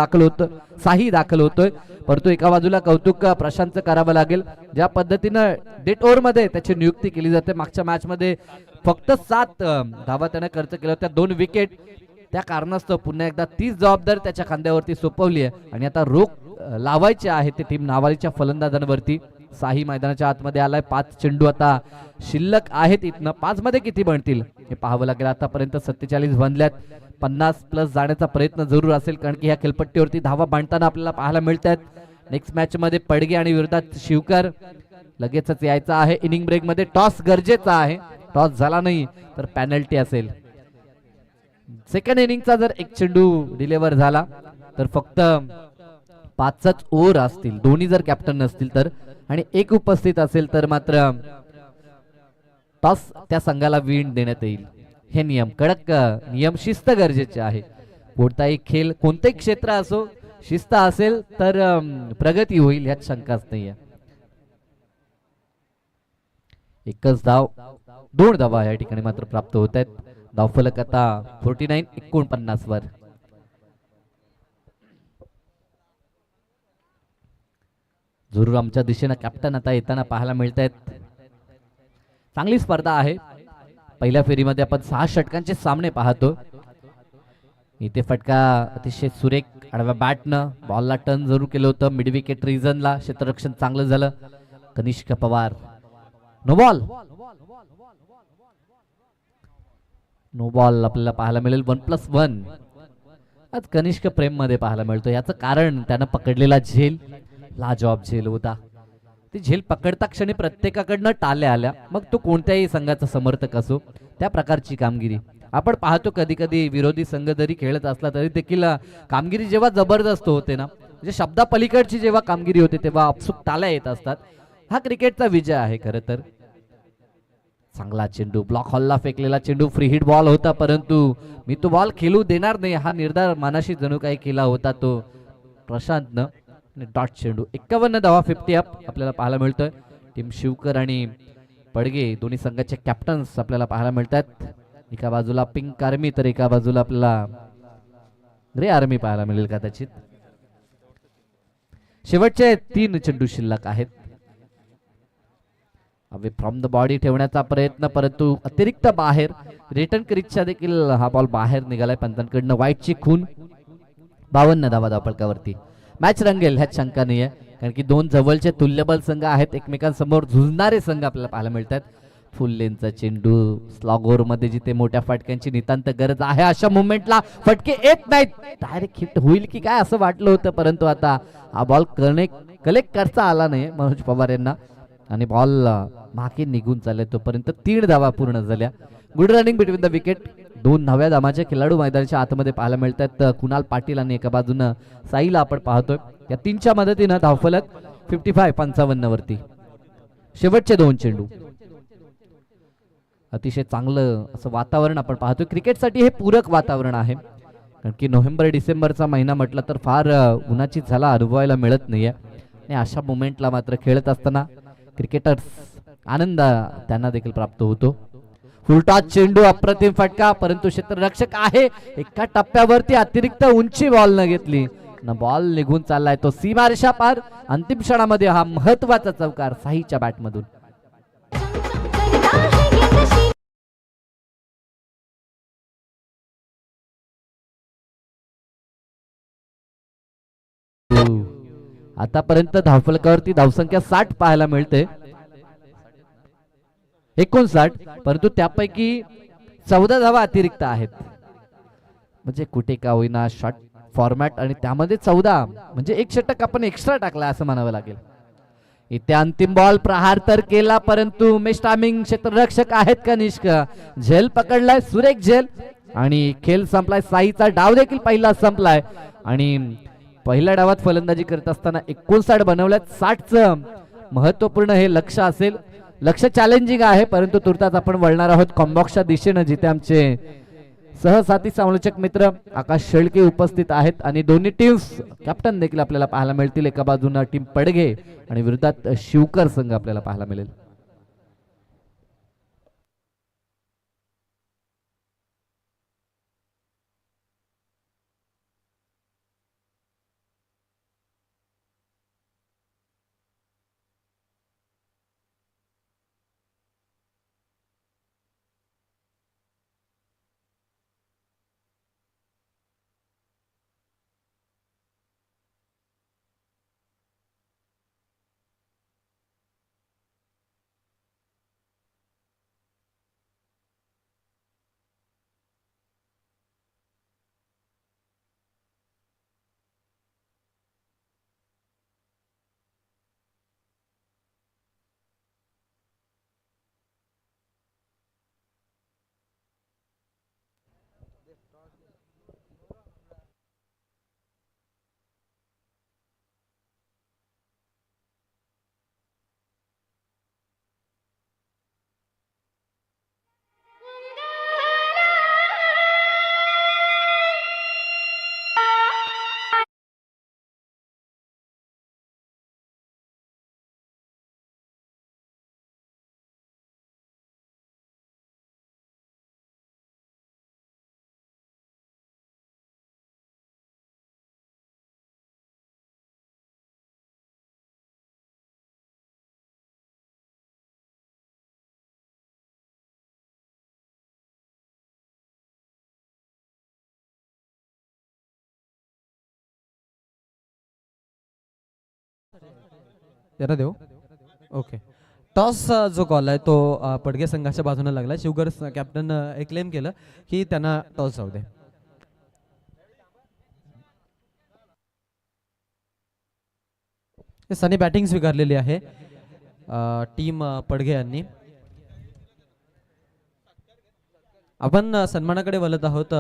दाखल होतोय. परंतु एका बाजूला कौतुक प्रशांतचं करावं लागेल, ज्या पद्धतीनं डेट ओव्हर मध्ये त्याची नियुक्ती केली जाते. मागच्या मॅच मध्ये फक्त 7 धावा त्याने खर्च केल्या होत्या, 2 विकेट. त्या कारणास्तव पुन्हा एकदा तीच जबाबदारी त्याच्या खांद्यावरती सोपवली आहे आणि आता रोख लावायचे आहे ते टीम नावालीच्या फलंदाजांवरती. साही मैदानाच्या आतमध्ये आलाय, 5 चेंडू आता शिल्लक आहेत. इथनं 5 मध्ये किती बनतील हे पाहावं लागेल. आतापर्यंत 47 बनल्यात, 50+ जाण्याचा प्रयत्न जरूर असेल, कारण की ह्या खेळपट्टीवरती धावा बांधताना आपल्याला पाहायला मिळत आहेत. नेक्स्ट मॅच मध्ये पडगे आणि विरोधात शिवकर लगेचच यायचा आहे. इनिंग ब्रेक मध्ये टॉस गरजेचा आहे, टॉस झाला नाही तर पॅनल्टी असेल. सेकंड इनिंगचा जर एक चेंडू डिलिव्हर झाला तर फक्त 5च ओव्हर असतील, दोन्ही जर कॅप्टन नसतील तर, आणि एक उपस्थित असेल तर मात्र टॉस त्या संघाला विन देण्यात येईल. हे नियम, कडक नियम, शिस्त गरजेचे आहे. कोणताही खेळ, कोणतेही क्षेत्र असो, शिस्त असेल तर प्रगती होईल, यात शंकाच नाहीये. एकच धाव, 2 धावा या ठिकाणी मात्र प्राप्त होत आहेत. धावफलक आता 49-49 वर. जरूर आमच्या दिशेनं कॅप्टन आता येताना पाहायला मिळत आहेत. चांगली स्पर्धा आहे. पहिल्या फेरीमध्ये आपण 6 षटकांचे सामने पाहतो. इथे फटका अतिशय सुरेख आडव्या बॅटनं बॉलला टर्न जरूर केलं होतं. मिड विकेट रिजनला क्षेत्ररक्षण चांगलं झालं. Kanishk Pawar, no ball, no ball आपल्याला पाहायला मिळेल. 1+1 आज कनिष्क प्रेम मध्ये पाहायला मिळतो. याचं कारण त्यानं पकडलेला झेल लाजवाब झेल होता. ती झेल पकडता क्षणी प्रत्येकाकडनं टाल्या आल्या, मग तो कोणत्याही संघाचा समर्थक असो, त्या प्रकारची कामगिरी आपण पाहतो. कधी कधी विरोधी संघ जरी खेळत असला तरी देखील कामगिरी जेव्हा जबरदस्त होते ना, म्हणजे शब्दा पलीकडची जेव्हा कामगिरी होते तेव्हा अपसूक टाल्या येत असतात. हा क्रिकेटचा विजय आहे खरं तर. चांगला चेंडू, ब्लॉक हॉलला फेकलेला चेंडू, फ्री हिट बॉल होता, परंतु मी तो बॉल खेळू देणार नाही हा निर्धार मनाशी जणू काही केला होता तो प्रशांतनं. डॉट चेंडू, 51 धावा, 50 अप आपल्याला पाहायला मिळतोय. टीम शिवकर आणि पडगे दोन्ही संघाचे कॅप्टन्स आपल्याला पाहायला मिळतात. एका बाजूला पिंक आर्मी तर एका बाजूला आपल्याला ग्रे आर्मी पाहायला मिळेल कदाचित. शेवटचे 3 चेंडू शिल्लक आहेत. अवे फ्रॉम द बॉडी ठेवण्याचा प्रयत्न, परंतु अतिरिक्त बाहेर रिटर्न क्रिजच्या देखील हा बॉल बाहेर निघालाय पंतांकडनं. व्हाईटची खून. 52 धावा धावफलकावरती. मॅच रंगेल ह्यात शंका नाही आहे, कारण की 2 जवळचे तुल्यबल संघ आहेत, एकमेकांसमोर झुंजणारे संघ आपल्याला पाहायला मिळतात. फुल लेनचा चेंडू स्लॉग ओव्हर मध्ये जिथे मोठ्या फटक्यांची नितांत गरज आहे अशा मुवमेंटला फटके येत नाहीत. डायरेक्ट हिट होईल की काय असं वाटलं होतं, परंतु आता हा बॉल कलेक्ट करता आला नाही मनोज पवार यांना आणि बॉल मागे निघून चालले. तोपर्यंत 3 धावा पूर्ण झाल्या. Good running between the wicket. 2 नव्या धामाचे खेळाडू मैदानाच्या आतमध्ये पाहायला मिळतात. कुणाल पाटील आणि एका बाजूनं साईला आपण पाहतोय. या 3च्या मदतीनं धावफलक 55 वरती. शेवटचे 2 चेंडू. अतिशय चांगलं असं वातावरण आपण पाहतोय. क्रिकेटसाठी हे पूरक वातावरण आहे, कारण की नोव्हेंबर-डिसेंबरचा महिना म्हटलं तर फार उन्हाची झाला अनुभवायला मिळत नाहीये. आणि अशा मोमेंटला मात्र खेळत असताना क्रिकेटर्स आनंद त्यांना देखील प्राप्त होतो. फुलटॉस चेंडू, अप्रतिम फटका, परंतु क्षेत्ररक्षक आहे. एका टप्प्यावरती अतिरिक्त उंची बॉल न घेतली ना, बॉल निघून चाललाय तो सीमारेषा पार. अंतिम क्षणामध्ये हा महत्वाचा चौकार साहीच्या बॅटमधून. आतापर्यंत धावफलकावरती धावसंख्या 60 पाहायला मिळते, 59, परंतु त्यापैकी 14 धावा अतिरिक्त आहेत. म्हणजे कुठे का होईना शॉर्ट फॉर्मॅट आणि त्यामध्ये 14 म्हणजे 1 षटक आपण एक्स्ट्रा टाकला असं म्हणावं लागेल. इथे अंतिम बॉल प्रहार तर केला, परंतु मिस टायमिंग. क्षेत्ररक्षक आहेत कनिष्क. झेल पकडलाय, सुरेख झेल, आणि खेळ संपलाय. साईचा डाव देखील पहिला संपलाय आणि पहिल्या डावात फलंदाजी करत असताना 59 बनवल्यात. 60चं महत्वपूर्ण हे लक्ष असेल. लक्ष चॅलेंजिंग आहे, परंतु तुर्तास आपण वळणार आहोत कॉम्बॉक्सच्या दिशेनं, जिथे आमचे सहसाथी समालोचक मित्र आकाश शेळके उपस्थित आहेत आणि दोन्ही टीम्स कॅप्टन देखील आपल्याला पाहायला मिळतील. एका बाजूला टीम पडघे आणि विरोधात शिवकर संघ आपल्याला पाहायला मिळेल. त्याला देऊ. ओके. टॉस जो कॉल आहे तो पडगे संघाच्या बाजूने लागला. शिवकर कॅप्टन क्लेम केलं की त्यांना टॉस जाऊ दे. सनी बॅटिंग स्वीकारलेली आहे टीम पडगे यांनी. आपण सन्मानाकडे वळत आहोत.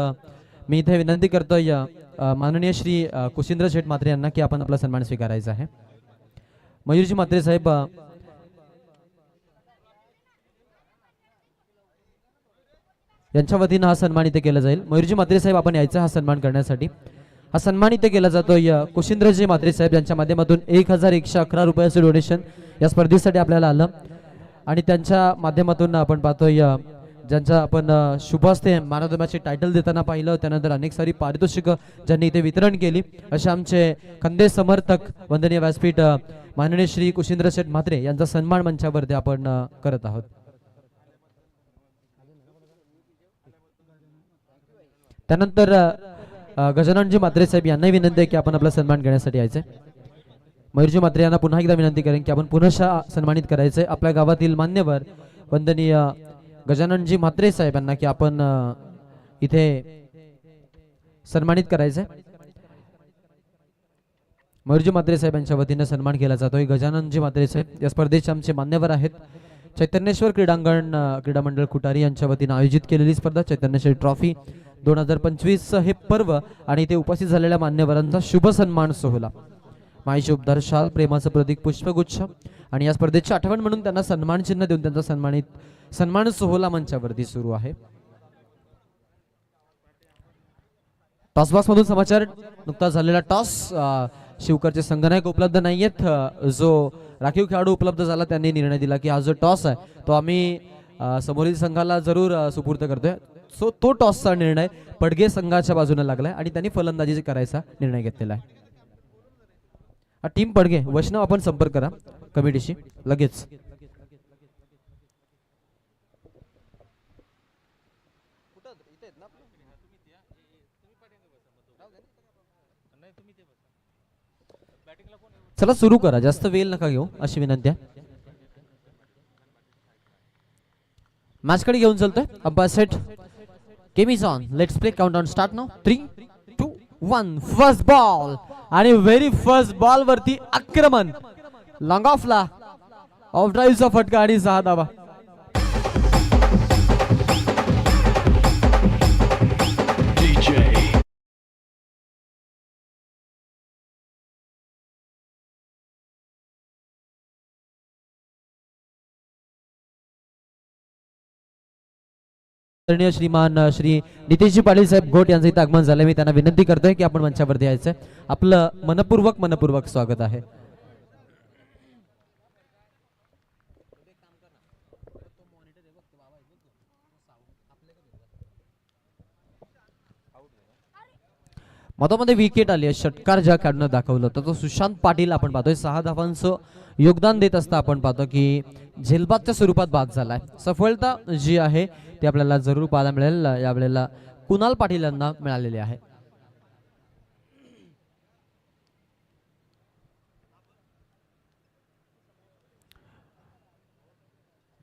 मी इथे विनंती करतोय माननीय श्री कुशिंद्र शेठ म्हात्रे यांना की आपण आपला सन्मान स्वीकारायचा आहे. मयूरजी म्हात्रे साहेब यांच्या वतीनं हा सन्मान इथे केला जाईल. मयूरजी म्हात्रे साहेब आपण यायचा हा सन्मान करण्यासाठी. हा सन्मान इथे केला जातोय कुशिंद्रजी म्हात्रे साहेब यांच्या माध्यमातून 1111 रुपयाचं डोनेशन या स्पर्धेसाठी आपल्याला आलं आणि त्यांच्या माध्यमातून आपण पाहतोय ज्यांच्या आपण शुभ हस्ते मान ऑफ द मॅचचे टायटल देताना पाहिलं. त्यानंतर अनेक सारी पारितोषिकं ज्यांनी इथे वितरण केली असे आमचे खंदे समर्थक वंदनीय व्यासपीठ माननीय श्री कुशिंद्र शेठ म्हात्रे यांचा सन्मान मंचावरती आपण करत आहोत. त्यानंतर गजाननजी म्हात्रे साहेब यांनाही विनंती आहे की आपण आपला सन्मान घेण्यासाठी यायचंय. मयूरजी म्हात्रे यांना पुन्हा एकदा विनंती करेन की आपण पुनः सन्मानित करायचंय आपल्या गावातील मान्यवर वंदनीय गजाननजी म्हात्रे साहेब यांना की आपण इथे सन्मानित करायचंय. मयूरजी म्हात्रे साहेब यांच्या वतीने सन्मान केला जातोय. गजाननजी म्हात्रे साहेब या स्पर्धेचे आमचे मान्यवर आहेत. चैतन्येश्वर क्रीडांगण क्रीडा मंडळ कुटारी यांच्या वतीने आयोजित केलेली स्पर्धा चैतन्येश्वर ट्रॉफी 2025 हे पर्व आणि इथे उपस्थित झालेल्या मान्यवरांचा शुभ सन्मान सोहळा. माईचे उपदार शाल प्रेमाचं प्रतीक पुष्पगुच्छ आणि या स्पर्धेची आठवण म्हणून त्यांना सन्मान चिन्ह देऊन त्यांचा सन्मान सोहळा मंचावरती सुरू आहे. टॉस बॉक्स मधून समाचार. नुकताच झालेला टॉस शिवकरचे संघनायक उपलब्ध नाहीयेत. जो राखीव खेळाडू उपलब्ध झाला त्यांनी निर्णय दिला की हा जो टॉस आहे तो आम्ही समोरील संघाला जरूर सुपूर्द करतोय. सो तो टॉसचा निर्णय पडगे संघाच्या बाजूने लागलाय आणि त्यांनी फलंदाजी करायचा निर्णय घेतलेला आहे. टीम पडगे वैष्णव आपण संपर्क करा कमिटीशी लगेच. चला सुरू करा, जास्त वेळ नका घेऊ अशी विनंती आहे. मॅच कडे घेऊन चलतोय umpire set. Game is on. Let's play. Countdown start now. 3, 2, 1. First ball आणि व्हेरी फर्स्ट बॉल वरती आक्रमण. लॉंग ऑफला ऑफ ड्राईव्हचा फटका आणि 6 धावा. आदरणीय श्रीमान श्री नितेशजी पाटील साहेब घोट यांचं इथं आगमन झालं. मी त्यांना विनंती करतोय की आपण मंचावरती यायचं. आपलं मनपूर्वक स्वागत आहे. मधोमध्ये विकेट आली आहे. षटकार ज्या काढणं दाखवलं होतं तो सुशांत पाटील आपण पाहतोय 6 धावांचं योगदान देत असता आपण पाहतो की झेलबादच्या स्वरूपात बाद झालाय. सफलता जी आहे ती आपल्याला जरूर पाहायला मिळेल. यावेळेला कुणाल पाटील यांना मिळालेली आहे.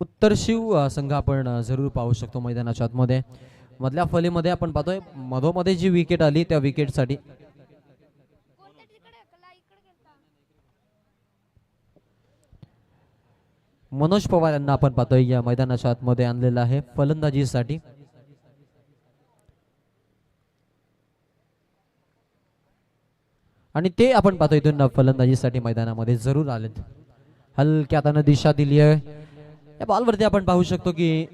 उत्तर शिव संघ आपण जरूर पाहू शकतो मैदानाच्या आतमध्ये. मधल्या फलीमध्ये आपण पाहतोय मधोमध्ये जी विकेट आली त्या विकेटसाठी मनोज पवार यांना आपण पाहतोय या मैदानाच्या आतमध्ये आणलेलं आहे फलंदाजीसाठी. आणि ते आपण पाहतोय इथून फलंदाजीसाठी मैदानामध्ये जरूर आलेत. हलक्या हाताने दिशा दिली आहे. या बॉलवरती आपण पाहू शकतो की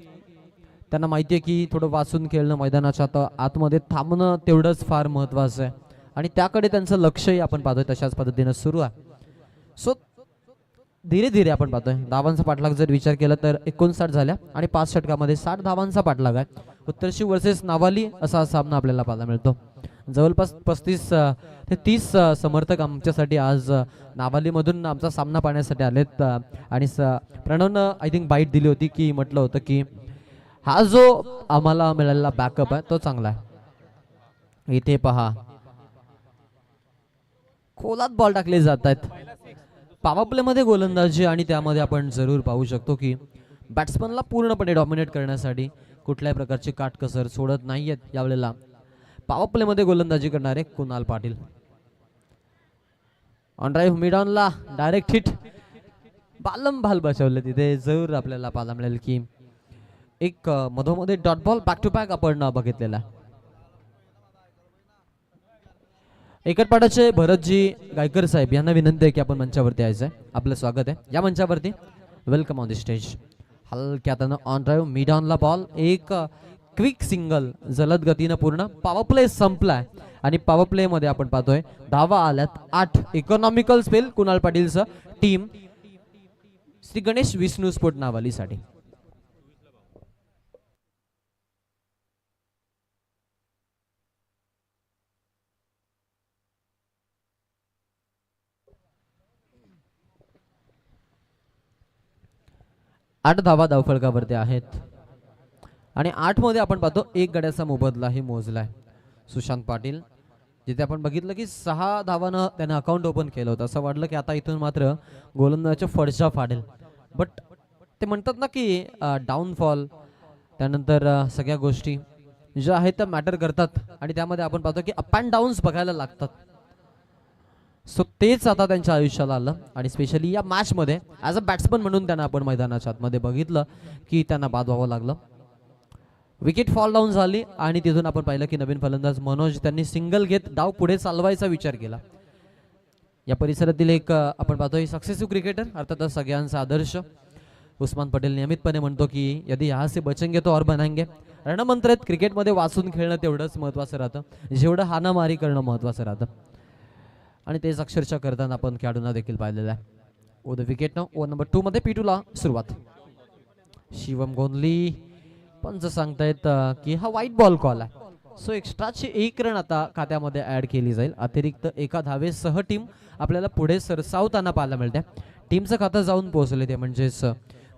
त्यांना माहिती आहे की थोडं वाचून खेळणं मैदानाच्या आतमध्ये थांबणं तेवढंच फार महत्वाचं आहे आणि त्याकडे त्यांचं लक्षही आपण पाहतोय तशाच पद्धतीनं सुरू आहे. सो धीरे धीरे आपण पाहतोय धावांचा पाठलाग जर विचार केला तर 59 झाल्या आणि 5 षटकामध्ये 60 धावांचा पाठलाग आहे. उत्तर शिव वर्सेस नावाली असा सामना आपल्याला पाहायला मिळतो. जवळपास 35 ते 30 समर्थक आमच्यासाठी आज नावालीमधून आमचा सामना पाहण्यासाठी आलेत. आणि प्रणवनं आय थिंक बाईट दिली होती की म्हटलं होतं की हा जो आम्हाला मिळालेला बॅकअप आहे तो चांगला आहे. इथे पहा खोलात बॉल टाकले जात आहेत. पॉवर प्ले मध्ये गोलंदाजी आणि त्यामध्ये आपण जरूर पाहू शकतो की बॅट्समनला पूर्णपणे डॉमिनेट करण्यासाठी कुठल्याही प्रकारची काटकसर सोडत नाहीयेत. यावेळेला पॉवर प्ले मध्ये गोलंदाजी करणारे कुणाल पाटील. ऑन ड्राईव्ह मिडॉनला डायरेक्ट हिट बालम भाल बसवले. तिथे जरूर आपल्याला पाहायला मिळेल की एक मधोमध्ये dot ball back to back आपण बघितलेला. एकटपाटाचे भरतजी गायकर साहेब यांना विनंती आहे की आपण मंचावरती यायचं आहे. आपलं स्वागत आहे या मंचावरती. Welcome on the stage. हलक्या हातानं ऑन ड्राईव्ह मिडॉनला बॉल एक क्विक सिंगल जलद गतीनं पूर्ण. पॉवर प्ले संपलाय आणि पॉवर प्ले मध्ये आपण पाहतोय धावा आल्यात 8. इकॉनॉमिकल स्पेल कुणाल पाटीलचं टीम श्री गणेश विष्णू स्पोर्ट नावालीसाठी. आठ धावा धावफलकावरती आहेत आणि 8 मध्ये आपण पाहतो 1 गड्याचा मोबदलाही मोजलाय सुशांत पाटील. जिथे आपण बघितलं की 6 धावानं त्याने अकाउंट ओपन केलं होतं. असं वाटलं की आता इथून मात्र गोलंदाजाच्या फडशा फाडेल. बट ते म्हणतात ना की डाऊनफॉल त्यानंतर सगळ्या गोष्टी ज्या आहेत त्या मॅटर करतात आणि त्यामध्ये आपण पाहतो की अप अँड डाऊन्स बघायला लागतात. सो तेच आता त्यांच्या आयुष्याला आलं आणि स्पेशली या मॅच मध्ये ॲज अ बॅट्समन म्हणून त्यांना आपण मैदानाच्या आतमध्ये बघितलं की त्यांना बाद व्हावं लागलं. विकेट फॉल डाऊन झाली आणि तिथून आपण पाहिलं की नवीन फलंदाज मनोज त्यांनी सिंगल घेत डाव पुढे चालवायचा विचार केला. या परिसरातील एक आपण पाहतो सक्सेसिव्ह क्रिकेटर अर्थातच सगळ्यांचा आदर्श उस्मान पटेल नियमितपणे म्हणतो की यदि यहाँ से बचेंगे तो और बनाएंगे. रणमंत्र आहेत क्रिकेटमध्ये वाचून खेळणं तेवढंच महत्त्वाचं राहतं जेवढं हाणामारी करणं महत्त्वाचं राहतं आणि तेच अक्षरशः करताना आपण खेळाडूंना देखील पाहिलेलं आहे. ओ द विकेट न ओव्हर नंबर 2 मध्ये P2 सुरुवात. शिवम गोंधली पंच सांगतायत की हा वाईट बॉल कॉल आहे. सो एक्स्ट्राची 1 रन आता खात्यामध्ये ऍड केली जाईल. अतिरिक्त एका धावेसह टीम आपल्याला पुढे सरसावताना पाहायला मिळते. टीमचं खातं जाऊन पोहोचले ते म्हणजेच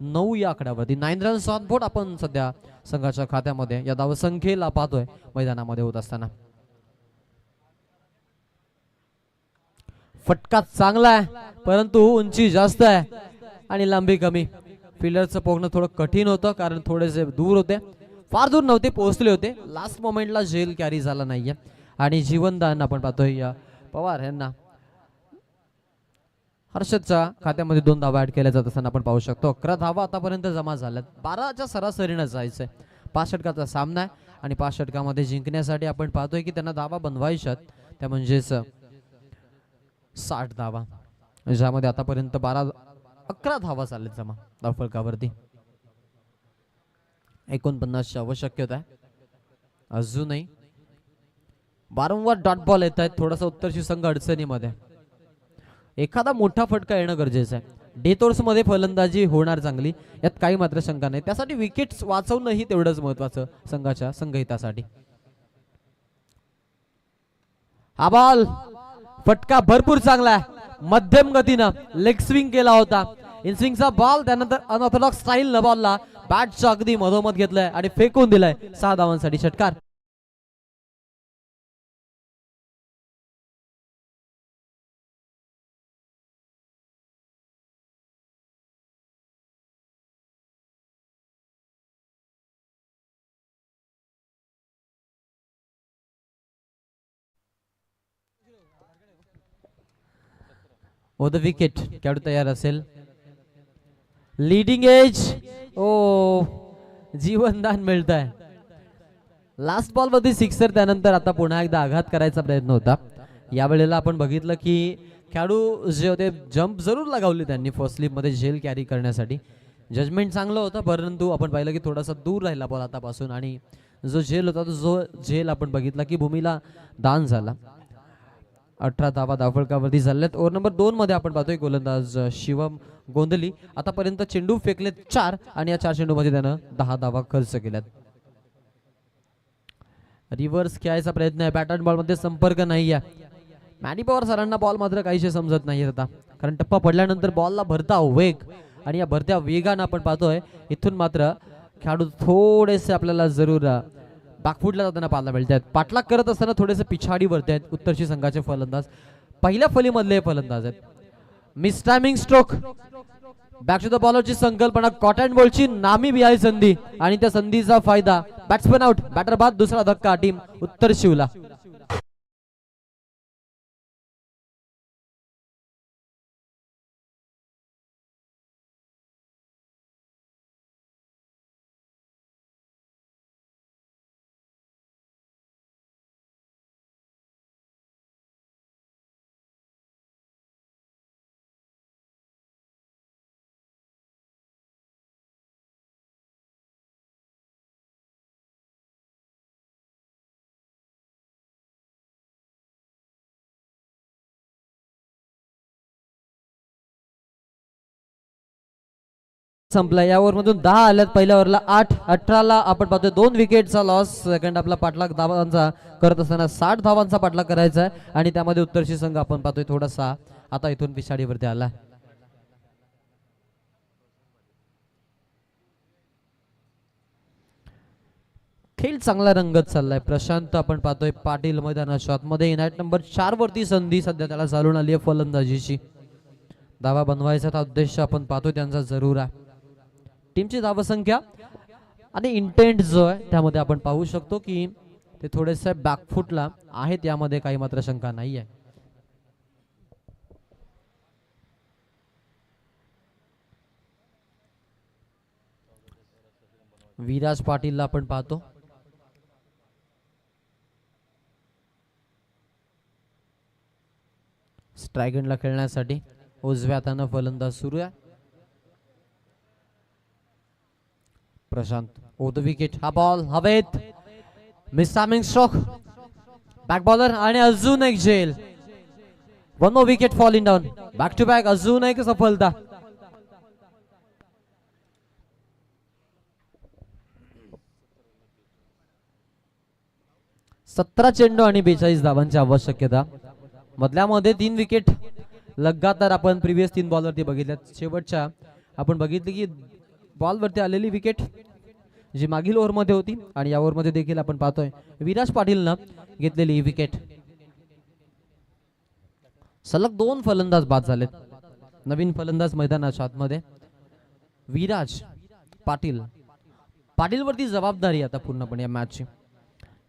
9 या आकड्यावरती 9 रन्स ऑन बोर्ड आपण सध्या संघाच्या खात्यामध्ये या धावसंख्येला पाहतोय मैदानामध्ये होत असताना. फटका चांगला आहे परंतु उंची जास्त आहे आणि लांबी कमी. फिल्डरचं पोगणं थोडं कठीण होतं कारण थोडेसे दूर होते. फार दूर नव्हते पोहोचले होते. लास्ट मोमेंटला झेल कॅरी झाला नाहीये आणि जीवनदान आपण पाहतोय पवार यांना हर्षदच्या खात्यामध्ये 2 धावा ऍड केल्या जात असताना आपण पाहू शकतो. 11 धावा आतापर्यंत जमा झाल्यात. 12च्या सरासरीनं जायचंय. 5 षटकाचा सामना आहे आणि 5 षटकामध्ये जिंकण्यासाठी आपण पाहतोय की त्यांना धावा बनवायच्यात त्या म्हणजेच 60 धावा ज्यामध्ये आतापर्यंत 11 धावा झालेत जमा धावफलकावरती. 49ची आवश्यकता आहे. अजूनही वारंवार डॉट बॉल येत आहेत. थोडासा उत्तरची संघ अडचणीमध्ये. एखादा मोठा फटका येणं गरजेचं आहे. डेथ ओव्हर्स मध्ये फलंदाजी होणार चांगली, यात काही मात्र शंका नाही. त्यासाठी विकेट्स वाचवणंही तेवढंच महत्वाचं संघाच्या संघहितासाठी. हा बॉल फटका भरपूर चांगला आहे. मध्यम गतीनं लेग स्विंग केला होता. इन स्विंगचा बॉल, त्यानंतर अनऑर्थोडॉक्स स्टाईल न बॉलला बॅटच्या अगदी मधोमध घेतलाय आणि फेकून दिलाय. 6 धावांसाठी षटकार. द विकेट खेळाडू तयार असेल. लीडिंग एज, ओ जीवनदान मिळत आहे. लास्ट बॉल मध्ये सिक्सर, त्यानंतर आता पुन्हा एकदा आघात करायचा प्रयत्न होता. यावेळेला आपण बघितलं की खेळाडू जे होते जंप जरूर लगावली त्यांनी फर्स्ट स्लिप मध्ये झेल कॅरी करण्यासाठी. जजमेंट चांगलं होतं, परंतु आपण पाहिलं की थोडासा दूर राहिला बॉल आतापासून आणि जो झेल होता तो जो झेल आपण बघितला की भूमीला दान झाला. 18 धावा धावफलकावरती झाल्यात. ओव्हर नंबर 2 मध्ये आपण पाहतोय गोलंदाज शिवम गोंधली आतापर्यंत चेंडू फेकलेत 4 आणि या 4 चेंडूमध्ये त्यानं 10 धावा खर्च केल्यात. रिव्हर्स खेळायचा प्रयत्न आहे. बॅट अँड बॉल मध्ये संपर्क नाही आहे. मॅडी पवार सरांना बॉल मात्र काहीशे समजत नाही आता, कारण टप्पा पडल्यानंतर बॉलला भरता वेग आणि या भरत्या वेगानं आपण पाहतोय इथून मात्र खेळाडू थोडेसे आपल्याला जरूर बॅकफुटला जाताना पाहायला मिळत आहेत. पाठलाग करत असताना थोडेसे पिछाडीवरती आहेत उत्तरची संघाचे फलंदाज. पहिल्या फलीमधले फलंदाज आहेत. Miss timing stroke, back to the बॉलरची संकल्पना, कॉट अँड बॉलची नामी बिहारी संधी आणि त्या संधीचा फायदा. बॅट्समॅन आउट, बॅटर बाद, दुसरा धक्का टीम उत्तर शिवला. संपला. या ओव्हर मधून 10 आल्यात. पहिल्या ओव्हरला 8, 18ला आपण पाहतोय 2 विकेटचा लॉस. सेकंड आपला पाठलाग धावांचा करत असताना 60 धावांचा पाठलाग करायचा आहे आणि त्यामध्ये उत्तरची संघ आपण पाहतोय थोडासा आता इथून पिछाडीवरती आला. खेळ चांगला रंगत चाललाय. प्रशांत आपण पाहतोय पाटील मैदानाच्या आतमध्ये. नाईट नंबर 4 वरती संधी सध्या त्याला चालून आली आहे फलंदाजीची. धावा बनवायचा हा उद्देश आपण पाहतोय त्यांचा जरूर आहे. टीमची धावसंख्या आणि इंटेंट जो आहे त्यामध्ये आपण पाहू शकतो की ते थोडेसे बॅकफुटला आहेत, यामध्ये काही मात्र शंका नाही आहे. विराज पाटीलला आपण पाहतो. स्ट्राईक एंडला खेळण्यासाठी उजव्या हातानं फलंदाज सुरू आहे. Prashant over the wicket. हा बॉल हवेत, miss timing stroke, back bowler आणि अजून एक झेल. 1 more wicket falling down. Back to back अजून एक सफलता. सतरा चेंडू आणि 42 धावांची आवश्यकता. मधल्यामध्ये 3 विकेट लगातार आपण प्रिव्हियस 3 बॉलवरती बघितल्यात. शेवटच्या आपण बघितली की बॉलवरती आलेली विकेट जी मागील ओव्हरमध्ये होती आणि या ओव्हरमध्ये देखील आपण पाहतोय विराज पाटीलनं घेतलेली ही विकेट. सलग 2 फलंदाज बाद झालेत. नवीन फलंदाज मैदानाच्या आतमध्ये विराज पाटील. पाटीलवरती जबाबदारी आता पूर्णपणे या मॅचची.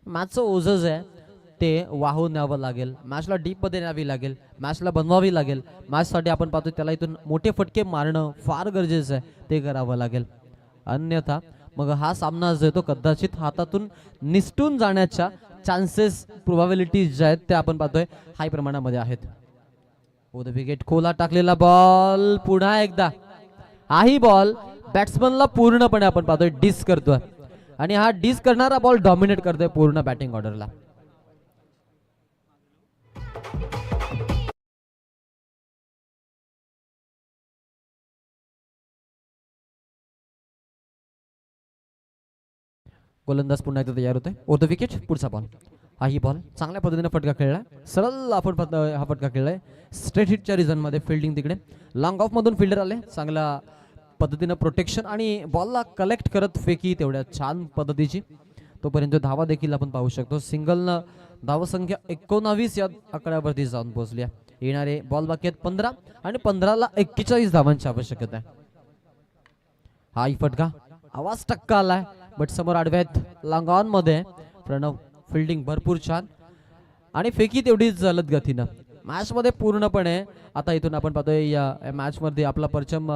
मॅचचं ओझं आहे ते वाहून न्यावं लागेल. मॅचला डीप मध्ये न्यावी लागेल, मॅचला बनवावी लागेल. मॅचसाठी आपण पाहतो त्याला इथून मोठे फटके मारणं फार गरजेचं आहे, ते करावं लागेल. अन्यथा मग हा सामना जो आहे तो कदाचित हातातून निसटून जाण्याच्या चान्सेस, प्रोबॅबिलिटीज ज्या आहेत त्या आपण पाहतोय हाय प्रमाणामध्ये आहेत. ओ द विकेट. खोला टाकलेला बॉल पुन्हा एकदा. हाही बॉल बॅट्समनला पूर्णपणे आपण पाहतोय डिस करतोय. आणि हा डिस करणारा बॉल डॉमिनेट करतोय पूर्ण बॅटिंग ऑर्डरला. गोलंदाज पुन्हा एकदा तयार होते. ओर द विकेट, पुढचा बॉल. हाही बॉल चांगल्या पद्धतीने फटका खेळला, सरळ आपण हा फटका खेळलाय स्ट्रेट हिटच्या रिझन मध्ये. फिल्डिंग तिकडे लॉंग ऑफ मधून फिल्डर आले, चांगल्या पद्धतीनं प्रोटेक्शन आणि बॉलला कलेक्ट करत फेकी तेवढ्या छान पद्धतीची. तोपर्यंत धावा देखील आपण पाहू शकतो. सिंगलनं धावसंख्या 19 या आकड्यावरती जाऊन पोहोचली. येणारे बॉल बाकी आहेत 15 आणि 15ला 41 धावांची आवश्यकता आहे. हाही फटका, आवाज टक्का आलाय बट समोर आडव्यात लॉंग ऑन मध्ये. प्रणव फिल्डिंग भरपूर छान आणि फेकी तेवढीच जलद गतीनं. मॅच मध्ये पूर्णपणे आता इथून आपण पाहतोय या मॅच मध्ये आपला परचम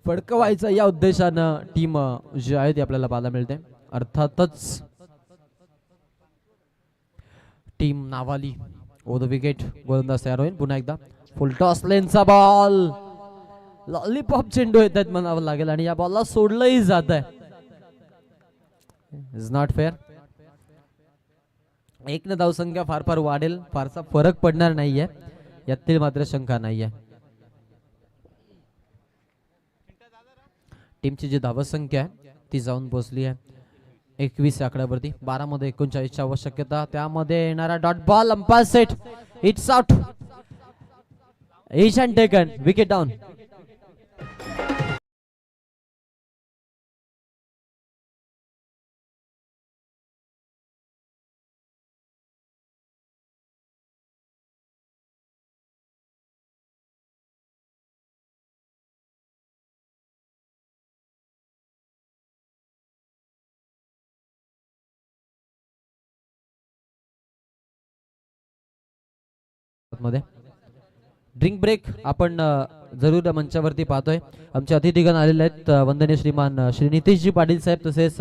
फडकवायचा या उद्देशानं टीम जी आहे ती आपल्याला पाहायला मिळते. अर्थातच टीम नावाली. ओ द विकेट, गोलंदाज तयार होईल पुन्हा एकदा. फुल टॉस लेनचा बॉल, लॉलीपॉप चेंडू येत आहेत म्हणावं लागेल आणि या बॉलला सोडलंही जात आहे. Is not fair. एक न धावसंख्या फार फार वाढेल, फारसा फरक पडणार नाहीये यातील मात्र शंका नाहीये. टीमची जी धावसंख्या आहे ती जाऊन पोहोचली आहे 21 आकड्यावरती. 12 मध्ये 39ची आवश्यकता. त्यामध्ये येणारा dot ball, umpire set, it's out, Ishan taken, wicket down. मध्ये ड्रिंक ब्रेक आपण जरूर मंचावरती पाहतोय. आमचे अतिथीगण आलेले आहेत. वंदनीय श्रीमान श्री नितेशजी पाटील साहेब, तसेच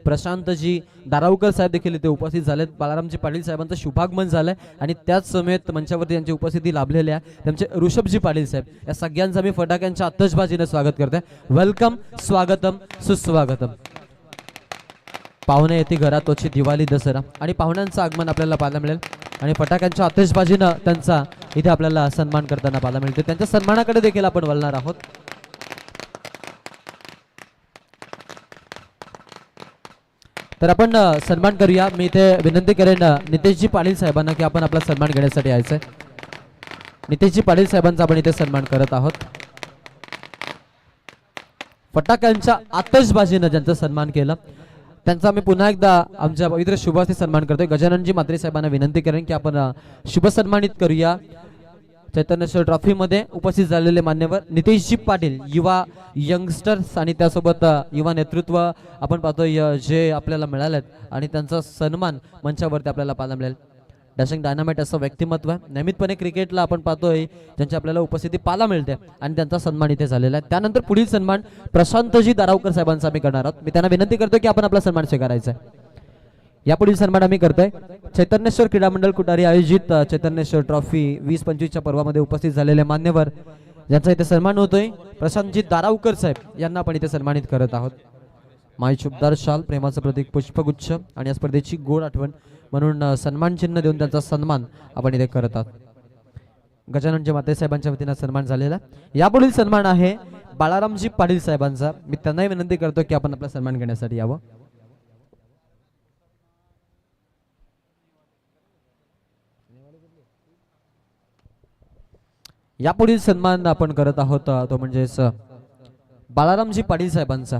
प्रशांतजी दारावकर साहेब देखील इथे उपस्थित झालेत. बालारामजी पाटील साहेबांचं शुभागमन झालंय आणि त्याच समेत मंचावरती त्यांची उपस्थिती लाभलेली आहे. त्यांचे ऋषभजी पाटील साहेब, या सगळ्यांचं मी फटाक्यांच्या आतषबाजीने स्वागत करते. वेलकम, स्वागतम, सुस्वागतम. पाहुणे येते घरात तोची दिवाळी दसरा आणि पाहुण्यांचं आगमन आपल्याला पाहायला मिळेल आणि फटाक्यांच्या आतिषबाजीनं त्यांचा इथे आपल्याला सन्मान करताना पाहायला मिळते. त्यांच्या सन्मानाकडे देखील आपण वळणार आहोत. तर आपण सन्मान करूया. मी इथे विनंती करेन नितेशजी पाटील साहेबांना की आपण आपला सन्मान घेण्यासाठी यायचंय. नितेशजी पाटील साहेबांचा आपण इथे सन्मान करत आहोत. फटाक्यांच्या आतषबाजीनं ज्यांचा सन्मान केला त्यांचा मी पुन्हा एकदा आमच्या पवित्र शुभार्थी सन्मान करतोय. गजाननजी म्हात्रे साहेबांना विनंती करेन की आपण शुभ सन्मानित करूया. चैतन्य ट्रॉफी मध्ये उपस्थित झालेले मान्यवर नितेशजी पाटील, युवा यंगस्टर्स आणि त्यासोबत युवा नेतृत्व आपण पाहतोय जे आपल्याला मिळालेत आणि त्यांचा सन्मान मंचावरती आपल्याला पाहायला मिळेल. डॅशिंग डायनामाइट असं व्यक्तिमत्व आहे. नियमितपणे क्रिकेटला आपण पाहतोय त्यांची आपल्याला उपस्थिती पाहायला मिळते आणि त्यांचा सन्मान इथे झालेला आहे. त्यानंतर पुढील सन्मान प्रशांतजी दारावकर साहेबांचा आम्ही करणार आहोत. मी त्यांना विनंती करतोय की आपण आपला सन्मान स्वीकारायचा आहे. यापुढील सन्मान आम्ही करतोय चैतन्येश्वर क्रीडा मंडळ कुटारी आयोजित चैतन्येश्वर ट्रॉफी 20-25च्या पर्वामध्ये उपस्थित झालेले मान्यवर ज्यांचा इथे सन्मान होतोय प्रशांतजी दारावकर साहेब यांना आपण इथे सन्मानित करत आहोत. माय शुभदार शाल, प्रेमाचं प्रतीक पुष्पगुच्छ आणि या स्पर्धेची गोड आठवण म्हणून सन्मान चिन्ह देऊन त्यांचा सन्मान आपण इथे करत आहोत. गजाननजी म्हात्रे साहेबांच्या वतीनं सन्मान झालेला. यापुढील सन्मान आहे बाळारामजी पाटील साहेबांचा. मी त्यांनाही विनंती करतो की आपण आपला सन्मान घेण्यासाठी यावं. यापुढील सन्मान आपण करत आहोत तो म्हणजेच बाळारामजी पाटील साहेबांचा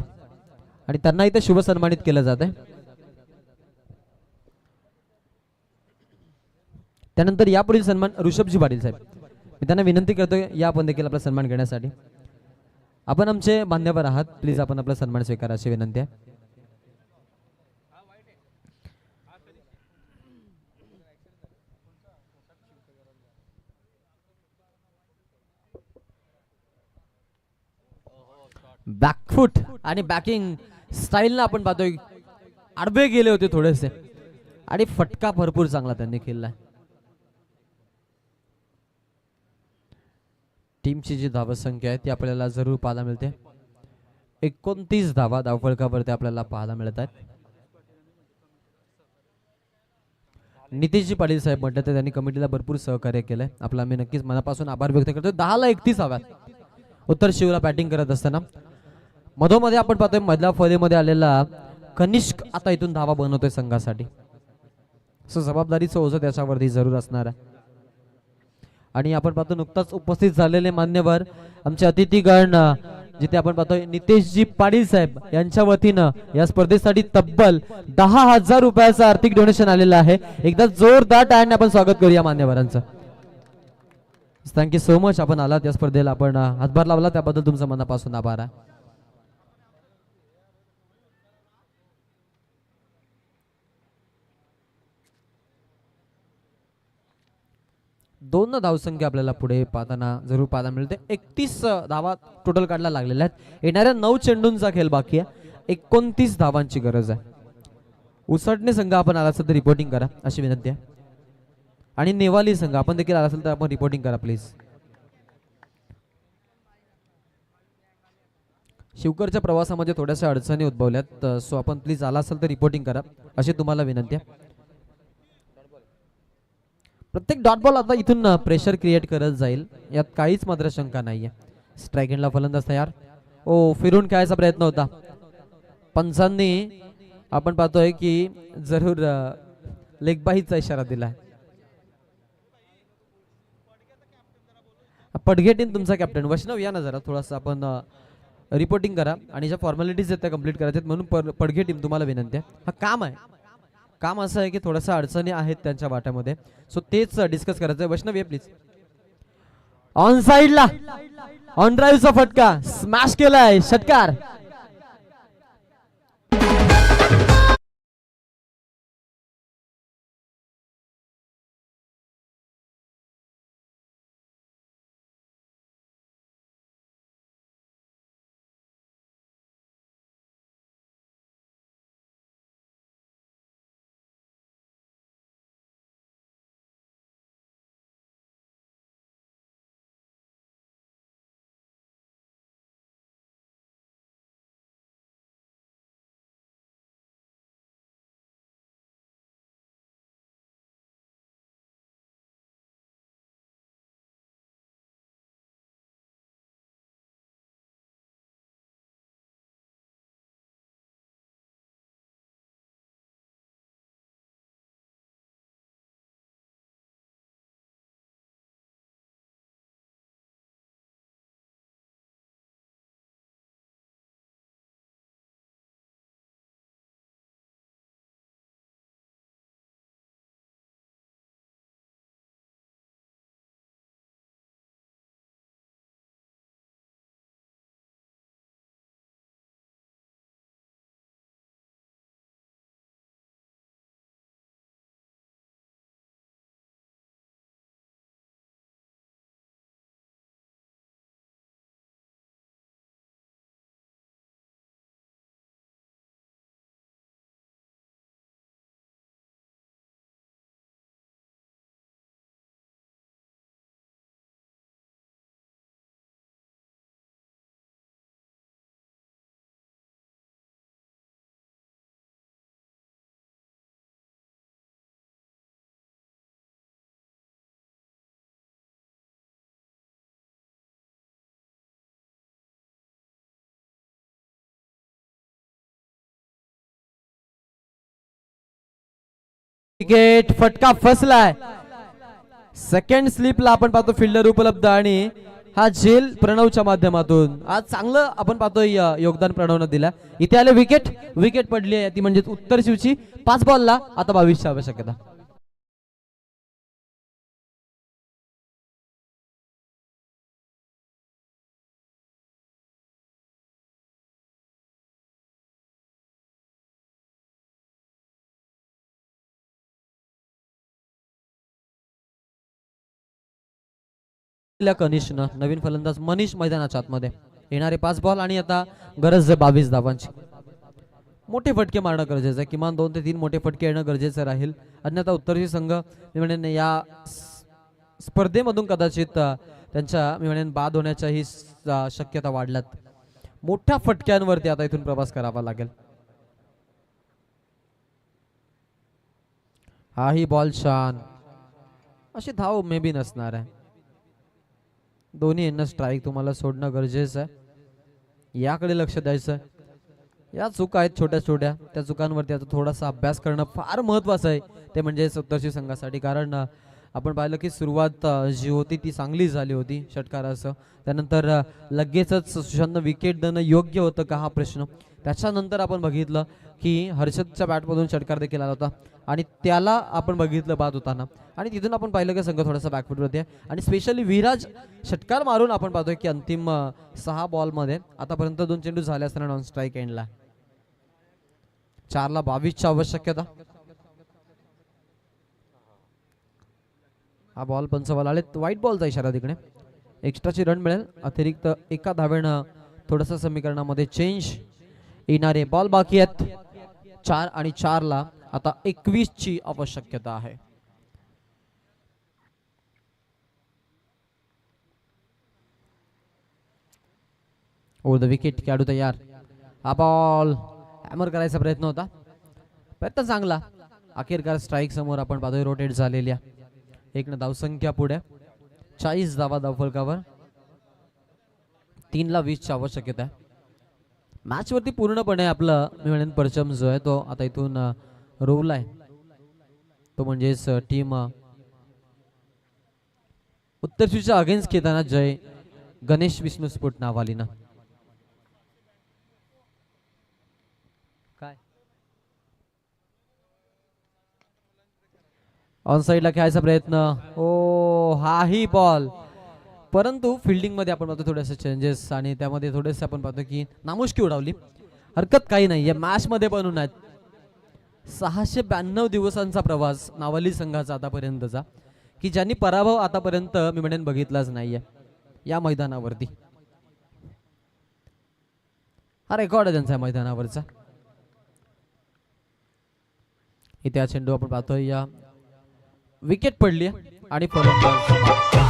आणि त्यांना इथे शुभ सन्मानित केलं जात आहे. त्यानंतर यापुढील सन्मान ऋषभजी पाटील साहेब. मी त्यांना विनंती करतोय या आपण देखील आपला सन्मान घेण्यासाठी. आपण आमचे मान्यवर आहात, प्लीज आपण आपला सन्मान स्वीकारा अशी विनंती आहे. बॅकफुट आणि बॅकिंग स्टाईलला आपण पाहतोय आडवे गेले होते थोडेसे आणि फटका भरपूर चांगला त्यांनी खेळलाय. टीमची जी धावसंख्या आहे ती आपल्याला जरूर पाहायला मिळते. 29 धावा धावफलकावरती आपल्याला पाहायला मिळत आहेत. नितेशजी पाटील साहेब म्हटलं तर त्यांनी कमिटीला भरपूर सहकार्य केलंय. आपला आम्ही नक्कीच मनापासून आभार व्यक्त करतो. 10-31 हव्यात उत्तर शिवला बॅटिंग करत असताना मधोमध्ये आपण पाहतोय मधल्या फळीमध्ये आलेला कनिष्क आता इथून धावा बनवतोय संघासाठी. सो जबाबदारीचं ओझं त्याच्यावरती जरूर असणार आहे. आणि आपण पाहतो नुकताच उपस्थित झालेले मान्यवर आमचे अतिथीगण जिथे आपण पाहतोय नितेशजी पाटील साहेब यांच्या वतीनं या स्पर्धेसाठी तब्बल 10,000 रुपयाचं आर्थिक डोनेशन आलेलं आहे. एकदा जोरदार टाळ्यांनी आपण स्वागत करूया मान्यवरांचं. Thank you so much. आपण आलात या स्पर्धेला, आपण हातभार लावला त्याबद्दल तुमचं मनापासून आभार आहे. दोन धावसंख्या आपल्याला पुढे पाहताना जरूर पाहायला मिळते. 31 धावा टोटल काढला लागलेल्या आहेत. येणाऱ्या 9 चेंडूंचा खेळ बाकी आहे. 29 धावांची गरज आहे. उसटणे संघ आपण आला असेल तर रिपोर्टिंग करा अशी विनंती आहे. आणि नेवाली संघ आपण देखील आला असेल तर आपण रिपोर्टिंग करा प्लीज. शिवकरच्या प्रवासामध्ये थोड्याशा अडचणी उद्भवल्यात, सो आपण प्लीज आला असेल तर रिपोर्टिंग करा अशी तुम्हाला विनंती आहे. प्रत्येक डॉट बॉल आता इथून प्रेशर क्रिएट करत जाईल, यात काहीच मात्र शंका नाहीये. स्ट्राइक एंडला फलंदाज तयार. ओ फिरून खेळायचा प्रयत्न होता. पंचांनी आपण पाहतोय की जरूर लेगबाहीचा इशारा दिला. पडघे टीम तुमचा कॅप्टन वैष्णव या ना जरा थोडासा आपण रिपोर्टिंग करा आणि ज्या फॉर्मॅलिटीज आहेत त्या कम्प्लीट करायच्या म्हणून पडघे टीम तुम्हाला विनंती आहे. हा काम आहे. काम असं आहे की थोडासा अडचणी आहेत त्यांच्या वाट्यामध्ये, सो तेच डिस्कस करायचं आहे. वैष्णव ये प्लीज. ऑन साइडला ऑन ड्राईव्हचा फटका स्मॅश केलाय षटकार. विकेट फटका फसलाय. सेकंड स्लिपला आपण पाहतो फिल्डर उपलब्ध आणि हा झेल प्रणवच्या माध्यमातून आज चांगलं आपण पाहतोय योगदान प्रणवनं दिला. इथे आले विकेट. विकेट पडली आहे ती म्हणजे उत्तर शिवची. 5 बॉलला आता 22ची आवश्यकता. कनिष्कनं नवीन फलंदाज मनीष मैदानाच्या आतमध्ये. येणारे 5 बॉल आणि आता गरज 22 धावांची. मोठे फटके मारणं गरजेचं आहे. किमान 2 ते 3 मोठे फटके येणं गरजेचं राहील. अन्यथा उत्तरची संघ मी म्हणेन या स्पर्धेमधून कदाचित त्यांच्या मी म्हणेन बाद होण्याच्याही शक्यता वाढल्यात. मोठ्या फटक्यांवरती आता इथून प्रवास करावा लागेल. हाही बॉल छान. अशी धाव मे बी नसणार आहे. दोन्ही यांना स्ट्राईक तुम्हाला सोडणं गरजेचं आहे. याकडे लक्ष द्यायचं आहे. या चुका आहेत छोट्या छोट्या, त्या चुकांवरती आता थोडासा अभ्यास करणं फार महत्वाचं आहे. ते म्हणजे सत्तरशी संघासाठी. कारण आपण पाहिलं की सुरुवात जी होती ती चांगली झाली होती षटकाराचं. त्यानंतर लगेचच सुशांतनं विकेट देणं योग्य होतं का हा प्रश्न. त्याच्यानंतर आपण बघितलं की हर्षदच्या बॅटमधून षटकार देखील आला होता आणि त्याला आपण बघितलं बाद होताना. आणि तिथून आपण पाहिलं की संघ थोडासा बॅकफुटवरती आहे. आणि स्पेशली विराज षटकार मारून आपण पाहतोय की अंतिम 6 बॉलमध्ये आतापर्यंत 2 चेंडू झाले असताना नॉन स्ट्राईक एंडला. 4 ला 22ची आवश्यकता. हा बॉल पंचवाल आले. व्हाईट बॉलचा इशारा तिकडे. एक्स्ट्राची रन मिळेल. अतिरिक्त एका धावेनं थोडंसं समीकरणामध्ये चेंज येणारे. बॉल बाकी आहेत 4 आणि 4 ला आता 21ची आवश्यकता आहे. Over the wicket. खेळाडू तयार. हा बॉल हॅमर करायचा प्रयत्न होता. प्रयत्न चांगला. अखेरकार स्ट्राईक समोर आपण पाहतोय रोटेट झालेल्या. 1 धावसंख्या पुढे. 40 धावा धावफलकावर. 3 ला 20ची आवश्यकता आहे. मॅच वरती पूर्णपणे आपलं मी म्हणेन परचम जो आहे तो आता इथून रोवलाय. तो म्हणजेच टीम उत्तरशीच्या अगेन्स्ट खेळताना जय गणेश विष्णू स्फोट नावाली ना. काय ऑन साइडला खेळायचा प्रयत्न. ओ हाही बॉल. परंतु फिल्डिंग मध्ये आपण पाहतो थोडेसे चेंजेस आणि त्यामध्ये थोडेसे आपण पाहतो की नामुष्की उडावली. हरकत काही नाही या मॅच मध्ये बनून आहेत. 692 दिवसांचा प्रवास नावली संघाचा आतापर्यंतचा की ज्यांनी पराभव आतापर्यंत मी म्हणेन बघितलाच नाहीये या मैदानावरती. हा रेकॉर्ड आहे त्यांचा या मैदानावरचा. इथे हा चेंडू आपण पाहतोय या विकेट पडली आणि फलंदाज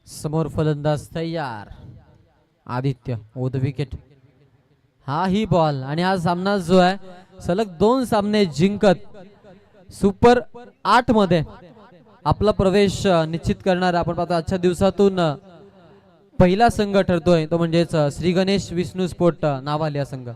समोर फलंदाज तयार. Aditya over the wicket. हा ही बॉल आणि हा सामना जो आहे सलग 2 सामने जिंकत सुपर 8 मध्ये आपला प्रवेश निश्चित करणारा आपण पाहतो आजच्या दिवसातून पहिला संघ ठरतोय तो म्हणजेच श्री गणेश विष्णू स्पोर्ट नावालिया संघ.